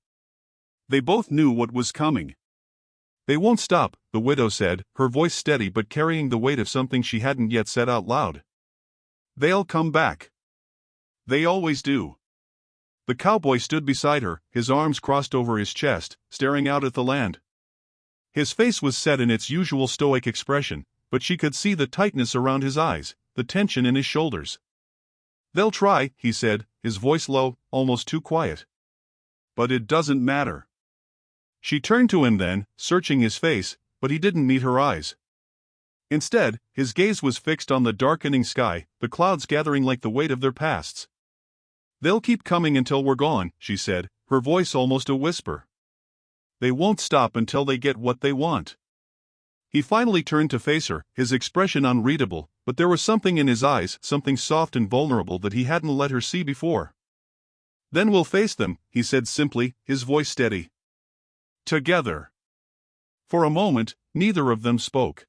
They both knew what was coming. "They won't stop," the widow said, her voice steady but carrying the weight of something she hadn't yet said out loud. "They'll come back. They always do." The cowboy stood beside her, his arms crossed over his chest, staring out at the land. His face was set in its usual stoic expression, but she could see the tightness around his eyes, the tension in his shoulders. "They'll try," he said, his voice low, almost too quiet. "But it doesn't matter." She turned to him then, searching his face, but he didn't meet her eyes. Instead, his gaze was fixed on the darkening sky, the clouds gathering like the weight of their pasts. "They'll keep coming until we're gone," she said, her voice almost a whisper. "They won't stop until they get what they want." He finally turned to face her, his expression unreadable, but there was something in his eyes, something soft and vulnerable that he hadn't let her see before. "Then we'll face them," he said simply, his voice steady. "Together." For a moment, neither of them spoke.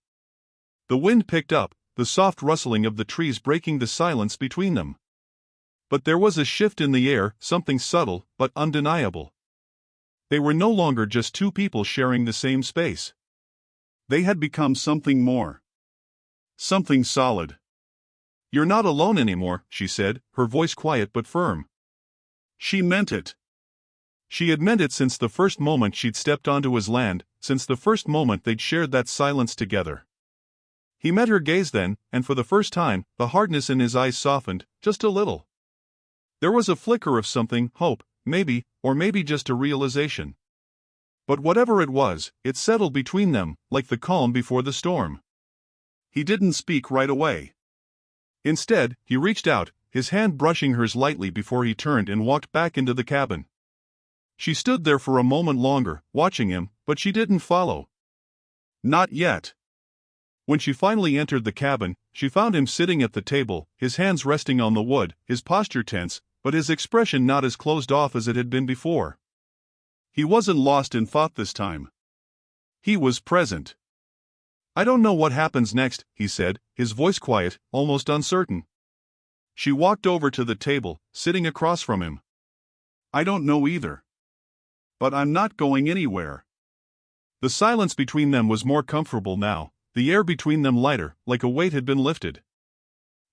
The wind picked up, the soft rustling of the trees breaking the silence between them. But there was a shift in the air, something subtle, but undeniable. They were no longer just two people sharing the same space. They had become something more. Something solid. "You're not alone anymore," she said, her voice quiet but firm. She meant it. She had meant it since the first moment she'd stepped onto his land, since the first moment they'd shared that silence together. He met her gaze then, and for the first time, the hardness in his eyes softened, just a little. There was a flicker of something, hope, maybe, or maybe just a realization. But whatever it was, it settled between them, like the calm before the storm. He didn't speak right away. Instead, he reached out, his hand brushing hers lightly before he turned and walked back into the cabin. She stood there for a moment longer, watching him, but she didn't follow. Not yet. When she finally entered the cabin, she found him sitting at the table, his hands resting on the wood, his posture tense, but his expression not as closed off as it had been before. He wasn't lost in thought this time. He was present. "I don't know what happens next," he said, his voice quiet, almost uncertain. She walked over to the table, sitting across from him. "I don't know either. But I'm not going anywhere." The silence between them was more comfortable now, the air between them lighter, like a weight had been lifted.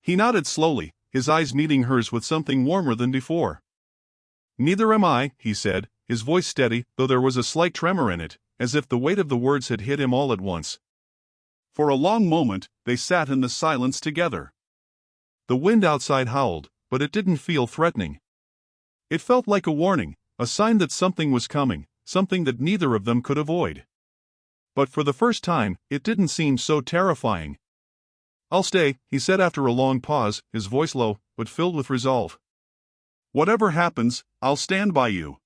He nodded slowly, his eyes meeting hers with something warmer than before. "Neither am I," he said, his voice steady, though there was a slight tremor in it, as if the weight of the words had hit him all at once. For a long moment, they sat in the silence together. The wind outside howled, but it didn't feel threatening. It felt like a warning, a sign that something was coming, something that neither of them could avoid. But for the first time, it didn't seem so terrifying. "I'll stay," he said after a long pause, his voice low, but filled with resolve. "Whatever happens, I'll stand by you."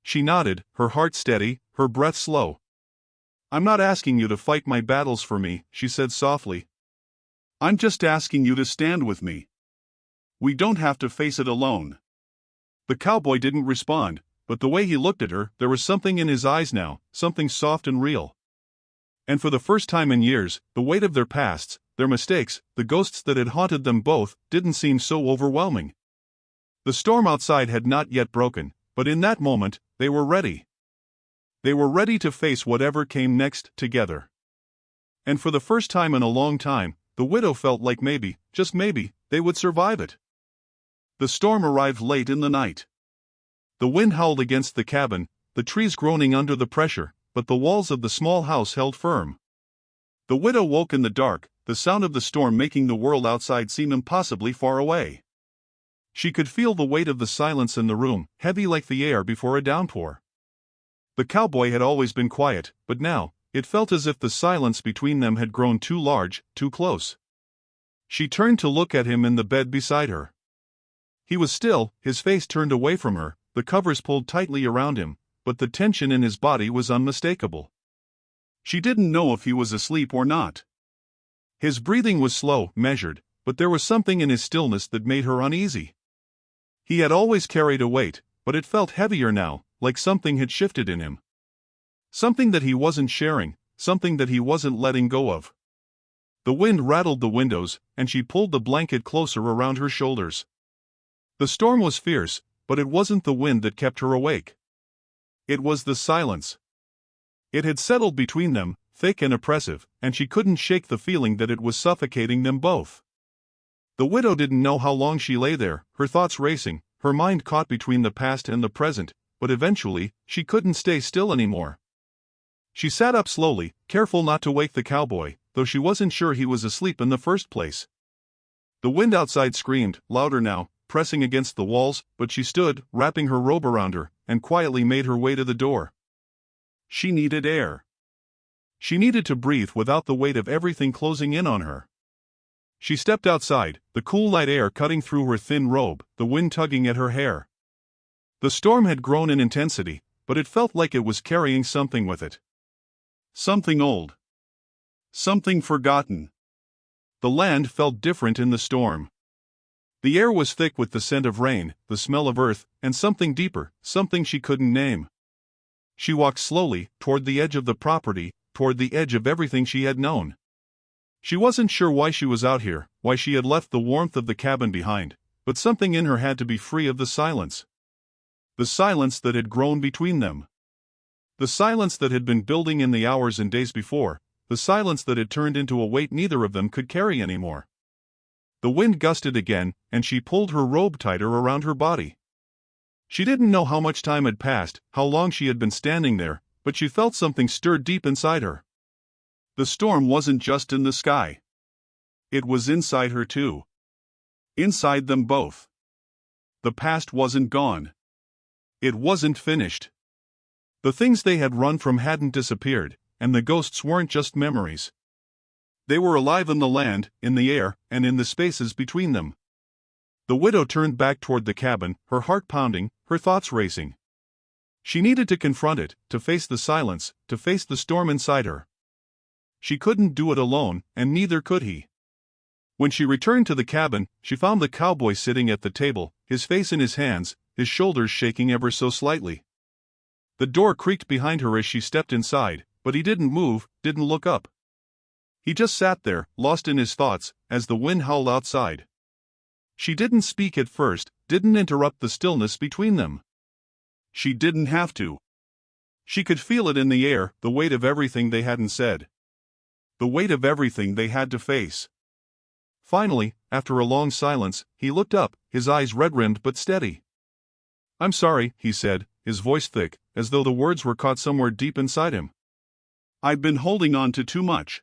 She nodded, her heart steady, her breath slow. "I'm not asking you to fight my battles for me," she said softly. "I'm just asking you to stand with me. We don't have to face it alone." The cowboy didn't respond, but the way he looked at her, there was something in his eyes now, something soft and real. And for the first time in years, the weight of their pasts, their mistakes, the ghosts that had haunted them both, didn't seem so overwhelming. The storm outside had not yet broken, but in that moment, they were ready. They were ready to face whatever came next, together. And for the first time in a long time, the widow felt like maybe, just maybe, they would survive it. The storm arrived late in the night. The wind howled against the cabin, the trees groaning under the pressure, but the walls of the small house held firm. The widow woke in the dark, the sound of the storm making the world outside seem impossibly far away. She could feel the weight of the silence in the room, heavy like the air before a downpour. The cowboy had always been quiet, but now, it felt as if the silence between them had grown too large, too close. She turned to look at him in the bed beside her. He was still, his face turned away from her, the covers pulled tightly around him, but the tension in his body was unmistakable. She didn't know if he was asleep or not. His breathing was slow, measured, but there was something in his stillness that made her uneasy. He had always carried a weight, but it felt heavier now, like something had shifted in him. Something that he wasn't sharing, something that he wasn't letting go of. The wind rattled the windows, and she pulled the blanket closer around her shoulders. The storm was fierce, but it wasn't the wind that kept her awake. It was the silence. It had settled between them, thick and oppressive, and she couldn't shake the feeling that it was suffocating them both. The widow didn't know how long she lay there, her thoughts racing, her mind caught between the past and the present, but eventually, she couldn't stay still anymore. She sat up slowly, careful not to wake the cowboy, though she wasn't sure he was asleep in the first place. The wind outside screamed, louder now, pressing against the walls, but she stood, wrapping her robe around her, and quietly made her way to the door. She needed air. She needed to breathe without the weight of everything closing in on her. She stepped outside, the cool light air cutting through her thin robe, the wind tugging at her hair. The storm had grown in intensity, but it felt like it was carrying something with it. Something old. Something forgotten. The land felt different in the storm. The air was thick with the scent of rain, the smell of earth, and something deeper, something she couldn't name. She walked slowly, toward the edge of the property, toward the edge of everything she had known. She wasn't sure why she was out here, why she had left the warmth of the cabin behind, but something in her had to be free of the silence. The silence that had grown between them. The silence that had been building in the hours and days before, the silence that had turned into a weight neither of them could carry anymore. The wind gusted again, and she pulled her robe tighter around her body. She didn't know how much time had passed, how long she had been standing there, but she felt something stir deep inside her. The storm wasn't just in the sky. It was inside her too. Inside them both. The past wasn't gone. It wasn't finished. The things they had run from hadn't disappeared, and the ghosts weren't just memories. They were alive in the land, in the air, and in the spaces between them. The widow turned back toward the cabin, her heart pounding, her thoughts racing. She needed to confront it, to face the silence, to face the storm inside her. She couldn't do it alone, and neither could he. When she returned to the cabin, she found the cowboy sitting at the table, his face in his hands, his shoulders shaking ever so slightly. The door creaked behind her as she stepped inside, but he didn't move, didn't look up. He just sat there, lost in his thoughts, as the wind howled outside. She didn't speak at first, didn't interrupt the stillness between them. She didn't have to. She could feel it in the air, the weight of everything they hadn't said. The weight of everything they had to face. Finally, after a long silence, he looked up, his eyes red-rimmed but steady. "I'm sorry," he said, his voice thick, as though the words were caught somewhere deep inside him. "I've been holding on to too much.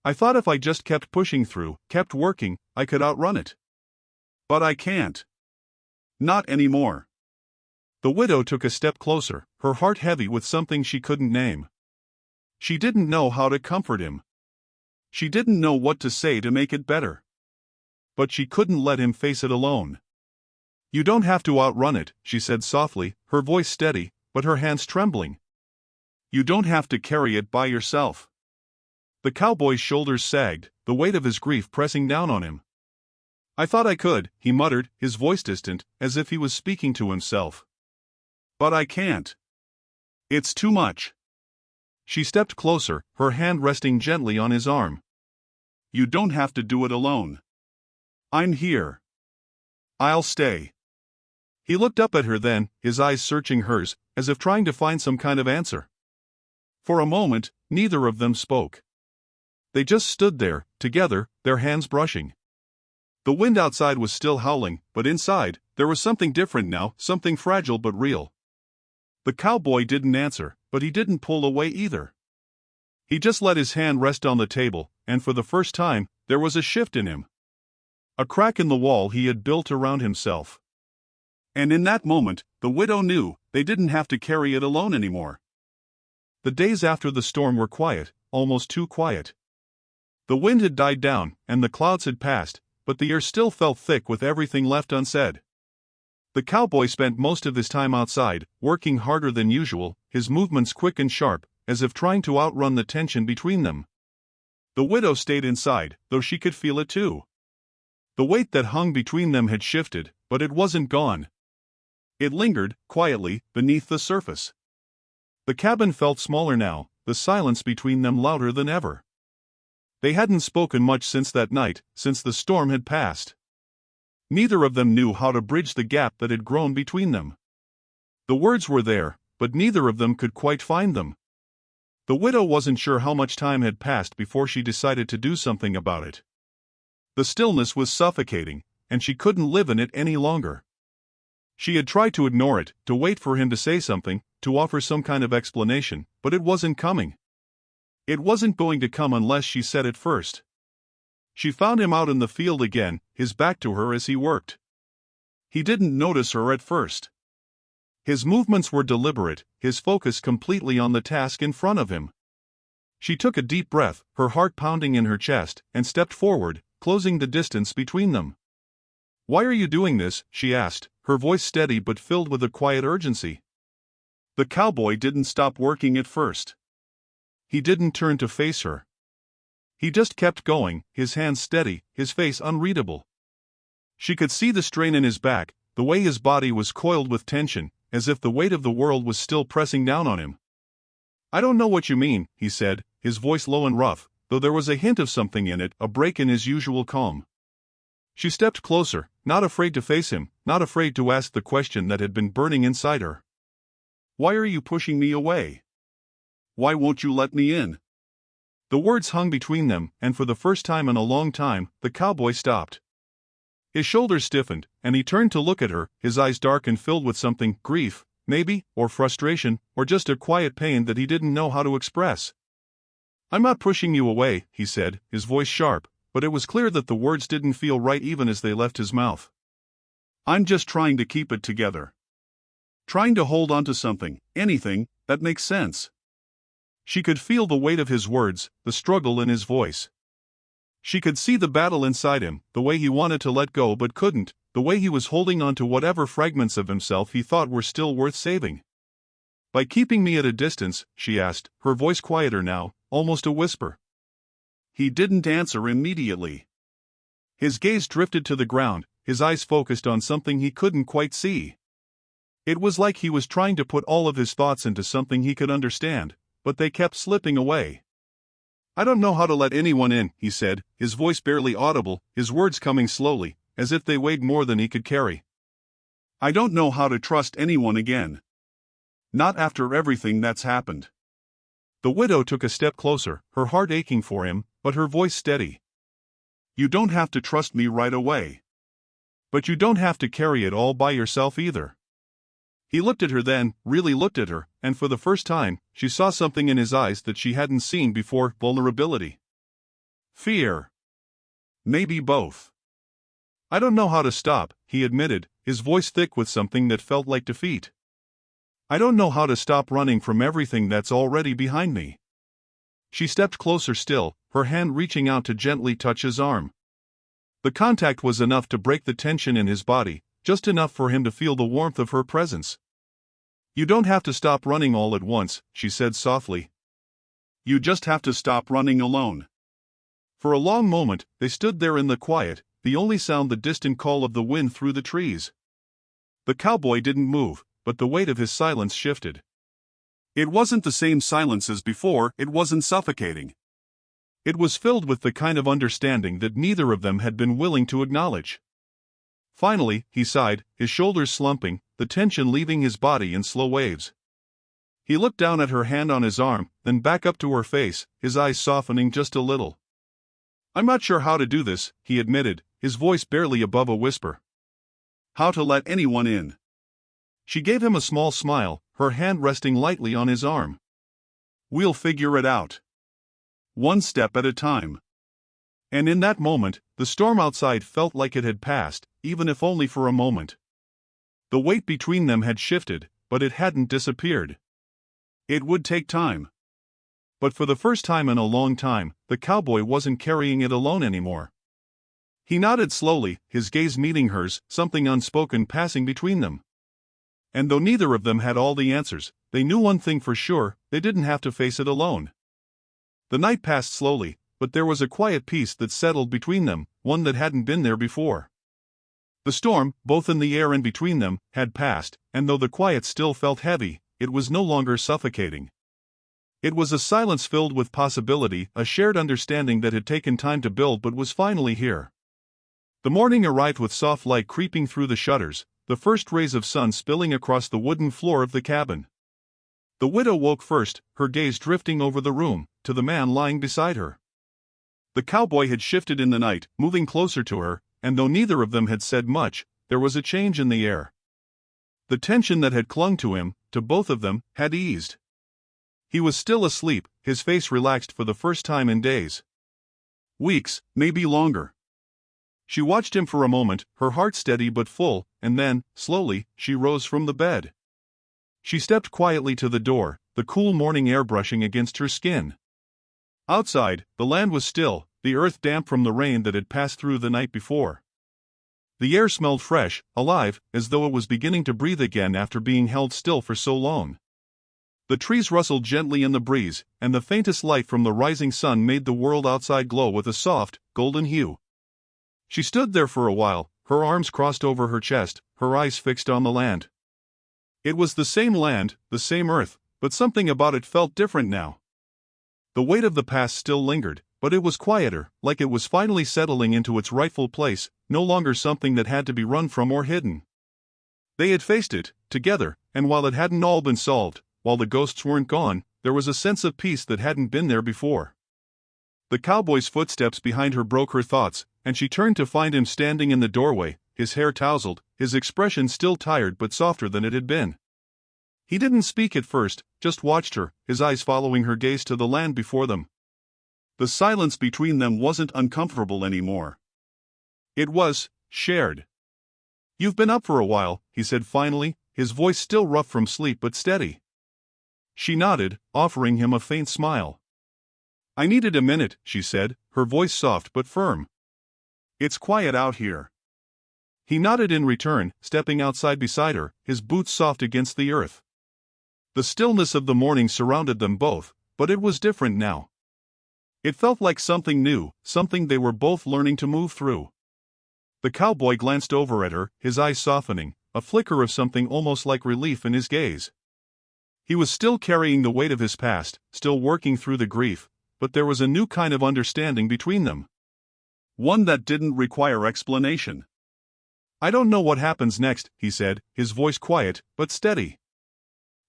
I thought if I just kept pushing through, kept working, I could outrun it. But I can't. Not anymore." The widow took a step closer, her heart heavy with something she couldn't name. She didn't know how to comfort him. She didn't know what to say to make it better. But she couldn't let him face it alone. "You don't have to outrun it," she said softly, her voice steady, but her hands trembling. "You don't have to carry it by yourself." The cowboy's shoulders sagged, the weight of his grief pressing down on him. "I thought I could," he muttered, his voice distant, as if he was speaking to himself. "But I can't. It's too much." She stepped closer, her hand resting gently on his arm. "You don't have to do it alone. I'm here. I'll stay." He looked up at her then, his eyes searching hers, as if trying to find some kind of answer. For a moment, neither of them spoke. They just stood there, together, their hands brushing. The wind outside was still howling, but inside, there was something different now, something fragile but real. The cowboy didn't answer, but he didn't pull away either. He just let his hand rest on the table, and for the first time, there was a shift in him. A crack in the wall he had built around himself. And in that moment, the widow knew they didn't have to carry it alone anymore. The days after the storm were quiet, almost too quiet. The wind had died down, and the clouds had passed, but the air still felt thick with everything left unsaid. The cowboy spent most of his time outside, working harder than usual, his movements quick and sharp, as if trying to outrun the tension between them. The widow stayed inside, though she could feel it too. The weight that hung between them had shifted, but it wasn't gone. It lingered, quietly, beneath the surface. The cabin felt smaller now, the silence between them louder than ever. They hadn't spoken much since that night, since the storm had passed. Neither of them knew how to bridge the gap that had grown between them. The words were there, but neither of them could quite find them. The widow wasn't sure how much time had passed before she decided to do something about it. The stillness was suffocating, and she couldn't live in it any longer. She had tried to ignore it, to wait for him to say something, to offer some kind of explanation, but it wasn't coming. It wasn't going to come unless she said it first. She found him out in the field again, his back to her as he worked. He didn't notice her at first. His movements were deliberate, his focus completely on the task in front of him. She took a deep breath, her heart pounding in her chest, and stepped forward, closing the distance between them. "Why are you doing this?" she asked, her voice steady but filled with a quiet urgency. The cowboy didn't stop working at first. He didn't turn to face her. He just kept going, his hands steady, his face unreadable. She could see the strain in his back, the way his body was coiled with tension, as if the weight of the world was still pressing down on him. "I don't know what you mean," he said, his voice low and rough, though there was a hint of something in it, a break in his usual calm. She stepped closer, not afraid to face him, not afraid to ask the question that had been burning inside her. "Why are you pushing me away? Why won't you let me in?" The words hung between them, and for the first time in a long time, the cowboy stopped. His shoulders stiffened, and he turned to look at her, his eyes dark and filled with something, grief, maybe, or frustration, or just a quiet pain that he didn't know how to express. "I'm not pushing you away," he said, his voice sharp, but it was clear that the words didn't feel right even as they left his mouth. "I'm just trying to keep it together. Trying to hold on to something, anything, that makes sense." She could feel the weight of his words, the struggle in his voice. She could see the battle inside him, the way he wanted to let go but couldn't, the way he was holding on to whatever fragments of himself he thought were still worth saving. "By keeping me at a distance?" she asked, her voice quieter now, almost a whisper. He didn't answer immediately. His gaze drifted to the ground, his eyes focused on something he couldn't quite see. It was like he was trying to put all of his thoughts into something he could understand, but they kept slipping away. "I don't know how to let anyone in," he said, his voice barely audible, his words coming slowly, as if they weighed more than he could carry. "I don't know how to trust anyone again. Not after everything that's happened." The widow took a step closer, her heart aching for him, but her voice steady. "You don't have to trust me right away. But you don't have to carry it all by yourself either." He looked at her then, really looked at her, and for the first time, she saw something in his eyes that she hadn't seen before: vulnerability. Fear. Maybe both. "I don't know how to stop," he admitted, his voice thick with something that felt like defeat. "I don't know how to stop running from everything that's already behind me." She stepped closer still, her hand reaching out to gently touch his arm. The contact was enough to break the tension in his body, just enough for him to feel the warmth of her presence. "You don't have to stop running all at once," she said softly. "You just have to stop running alone." For a long moment, they stood there in the quiet, the only sound the distant call of the wind through the trees. The cowboy didn't move, but the weight of his silence shifted. It wasn't the same silence as before, it wasn't suffocating. It was filled with the kind of understanding that neither of them had been willing to acknowledge. Finally, he sighed, his shoulders slumping, the tension leaving his body in slow waves. He looked down at her hand on his arm, then back up to her face, his eyes softening just a little. "I'm not sure how to do this," he admitted, his voice barely above a whisper. "How to let anyone in." She gave him a small smile, her hand resting lightly on his arm. "We'll figure it out. One step at a time." And in that moment, the storm outside felt like it had passed, even if only for a moment. The weight between them had shifted, but it hadn't disappeared. It would take time. But for the first time in a long time, the cowboy wasn't carrying it alone anymore. He nodded slowly, his gaze meeting hers, something unspoken passing between them. And though neither of them had all the answers, they knew one thing for sure: they didn't have to face it alone. The night passed slowly, but there was a quiet peace that settled between them, one that hadn't been there before. The storm, both in the air and between them, had passed, and though the quiet still felt heavy, it was no longer suffocating. It was a silence filled with possibility, a shared understanding that had taken time to build but was finally here. The morning arrived with soft light creeping through the shutters, the first rays of sun spilling across the wooden floor of the cabin. The widow woke first, her gaze drifting over the room, to the man lying beside her. The cowboy had shifted in the night, moving closer to her, and though neither of them had said much, there was a change in the air. The tension that had clung to him, to both of them, had eased. He was still asleep, his face relaxed for the first time in days. Weeks, maybe longer. She watched him for a moment, her heart steady but full, and then, slowly, she rose from the bed. She stepped quietly to the door, the cool morning air brushing against her skin. Outside, the land was still, the earth damp from the rain that had passed through the night before. The air smelled fresh, alive, as though it was beginning to breathe again after being held still for so long. The trees rustled gently in the breeze, and the faintest light from the rising sun made the world outside glow with a soft, golden hue. She stood there for a while, her arms crossed over her chest, her eyes fixed on the land. It was the same land, the same earth, but something about it felt different now. The weight of the past still lingered, but it was quieter, like it was finally settling into its rightful place, no longer something that had to be run from or hidden. They had faced it, together, and while it hadn't all been solved, while the ghosts weren't gone, there was a sense of peace that hadn't been there before. The cowboy's footsteps behind her broke her thoughts, and she turned to find him standing in the doorway, his hair tousled, his expression still tired but softer than it had been. He didn't speak at first, just watched her, his eyes following her gaze to the land before them. The silence between them wasn't uncomfortable anymore. It was shared. "You've been up for a while," he said finally, his voice still rough from sleep but steady. She nodded, offering him a faint smile. "I needed a minute," she said, her voice soft but firm. "It's quiet out here." He nodded in return, stepping outside beside her, his boots soft against the earth. The stillness of the morning surrounded them both, but it was different now. It felt like something new, something they were both learning to move through. The cowboy glanced over at her, his eyes softening, a flicker of something almost like relief in his gaze. He was still carrying the weight of his past, still working through the grief, but there was a new kind of understanding between them. One that didn't require explanation. "I don't know what happens next," he said, his voice quiet, but steady.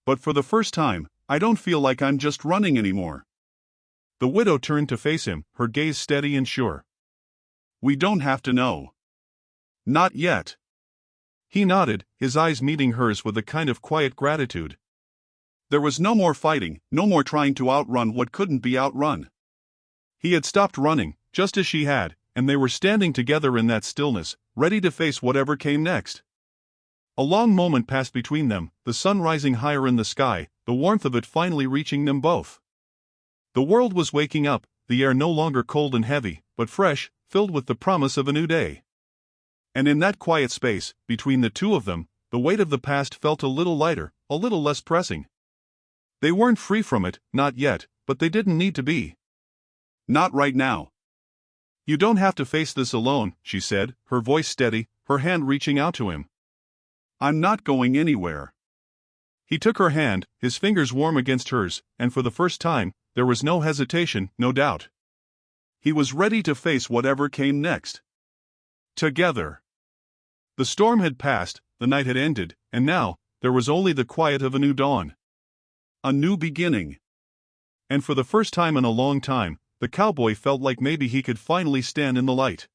"But for the first time, I don't feel like I'm just running anymore." The widow turned to face him, her gaze steady and sure. "We don't have to know." "Not yet." He nodded, his eyes meeting hers with a kind of quiet gratitude. There was no more fighting, no more trying to outrun what couldn't be outrun. He had stopped running, just as she had, and they were standing together in that stillness, ready to face whatever came next. A long moment passed between them, the sun rising higher in the sky, the warmth of it finally reaching them both. The world was waking up, the air no longer cold and heavy, but fresh, filled with the promise of a new day. And in that quiet space, between the two of them, the weight of the past felt a little lighter, a little less pressing. They weren't free from it, not yet, but they didn't need to be. Not right now. "You don't have to face this alone," she said, her voice steady, her hand reaching out to him. "I'm not going anywhere." He took her hand, his fingers warm against hers, and for the first time, there was no hesitation, no doubt. He was ready to face whatever came next. Together. The storm had passed, the night had ended, and now, there was only the quiet of a new dawn. A new beginning. And for the first time in a long time, the cowboy felt like maybe he could finally stand in the light.